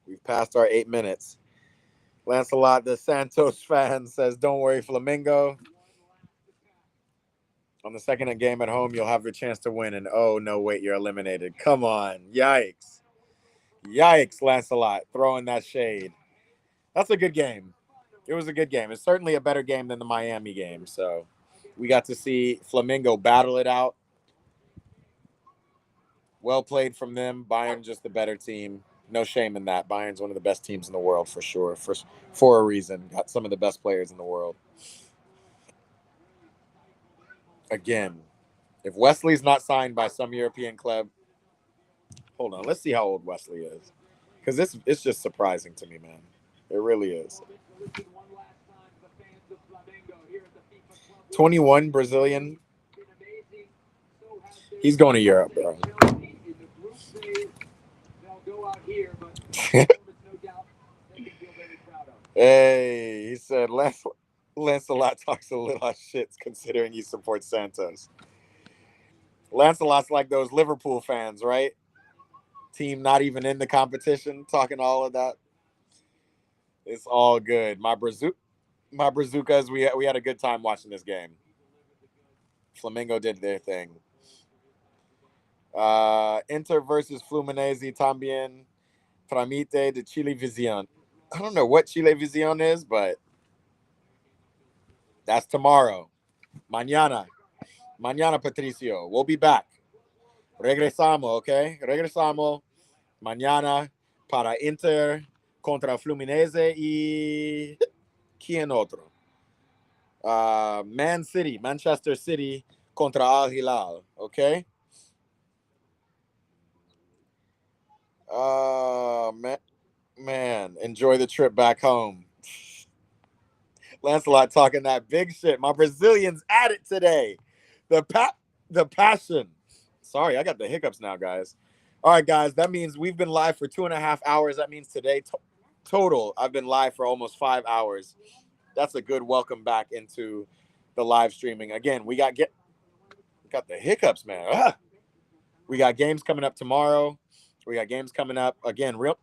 A: We've passed our 8 minutes. Lancelot, the Santos fan, says, don't worry, Flamengo. On the second game at home, you'll have your chance to win. And, oh, no, wait, you're eliminated. Come on. Yikes. Yikes, Lancelot, throwing that shade. That's a good game. It was a good game. It's certainly a better game than the Miami game. So we got to see Flamengo battle it out. Well played from them. Bayern just the better team. No shame in that. Bayern's one of the best teams in the world for sure. For a reason. Got some of the best players in the world. Again, if Wesley's not signed by some European club, hold on. Let's see how old Wesley is. Because it's just surprising to me, man. It really is. 21 Brazilian. He's going to Europe, bro. Hey, he said Lancelot talks a little shit considering he supports Santos. Lancelot's like those Liverpool fans, right? Team not even in the competition, talking all of that. It's all good. My Brazucas, we had a good time watching this game. Flamengo did their thing. Inter versus Fluminense también tramite de Chilevisión. I don't know what Chilevisión is, but that's tomorrow. Mañana, Patricio. We'll be back. Regresamos, okay? Regresamos mañana para Inter contra Fluminense y ¿quién otro? Man City, Manchester City contra Al Hilal. Okay. Man, enjoy the trip back home. Lancelot talking that big shit. My Brazilians at it today. The passion. Sorry, I got the hiccups now, guys. All right, guys. That means we've been live for 2.5 hours. That means today total, I've been live for almost 5 hours. That's a good welcome back into the live streaming. Again, we got the hiccups, man. We got games coming up tomorrow. We got games coming up. Again, Real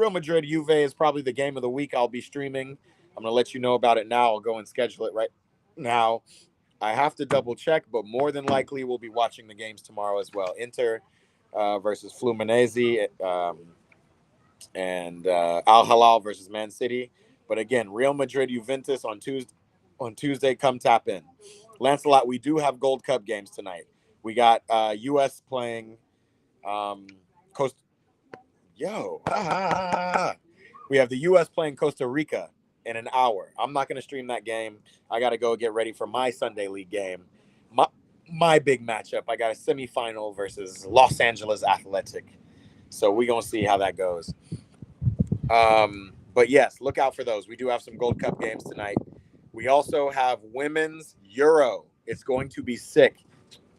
A: Madrid Juve is probably the game of the week I'll be streaming. I'm going to let you know about it now. I'll go and schedule it right now. I have to double check, but more than likely we'll be watching the games tomorrow as well. Inter versus Fluminense and Al Hilal versus Man City. But again, Real Madrid Juventus on Tuesday. Come tap in. Lancelot, we do have Gold Cup games tonight. We got U.S. playing Costa. We have the U.S. playing Costa Rica in an hour. I'm not going to stream that game. I got to go get ready for my Sunday League game. My big matchup. I got a semifinal versus Los Angeles Athletic. So we're going to see how that goes. But yes, look out for those. We do have some Gold Cup games tonight. We also have Women's Euro. It's going to be sick.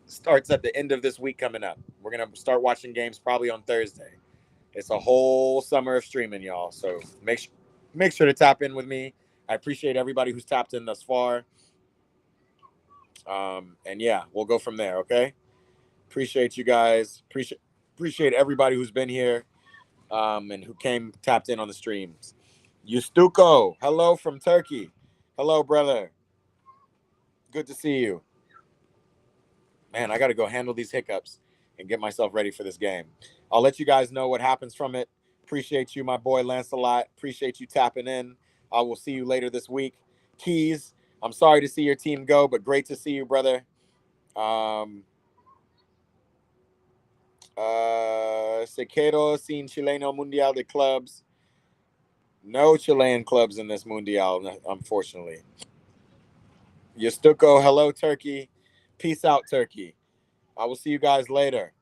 A: Starts at the end of this week coming up. We're going to start watching games probably on Thursday. It's a whole summer of streaming, y'all. So make sure to tap in with me. I appreciate everybody who's tapped in thus far. And yeah, we'll go from there, okay? Appreciate you guys. Appreciate everybody who's been here and who tapped in on the streams. Yustuko, hello from Turkey. Hello, brother. Good to see you. Man, I got to go handle these hiccups and get myself ready for this game. I'll let you guys know what happens from it. Appreciate you, my boy Lancelot. Appreciate you tapping in. I will see you later this week. Keys, I'm sorry to see your team go, but great to see you, brother. Se quedó sin Chileno Mundial de Clubs. No Chilean clubs in this Mundial, unfortunately. Yustuko, hello, Turkey. Peace out, Turkey. I will see you guys later.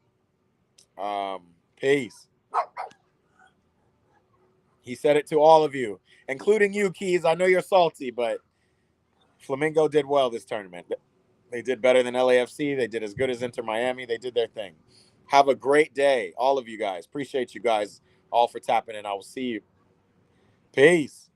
A: Peace. He said it to all of you, including you, Keys. I know you're salty, but Flamengo did well this tournament. They did better than LAFC. They did as good as Inter Miami. They did their thing. Have a great day, all of you guys. Appreciate you guys all for tapping in. I will see you. Peace.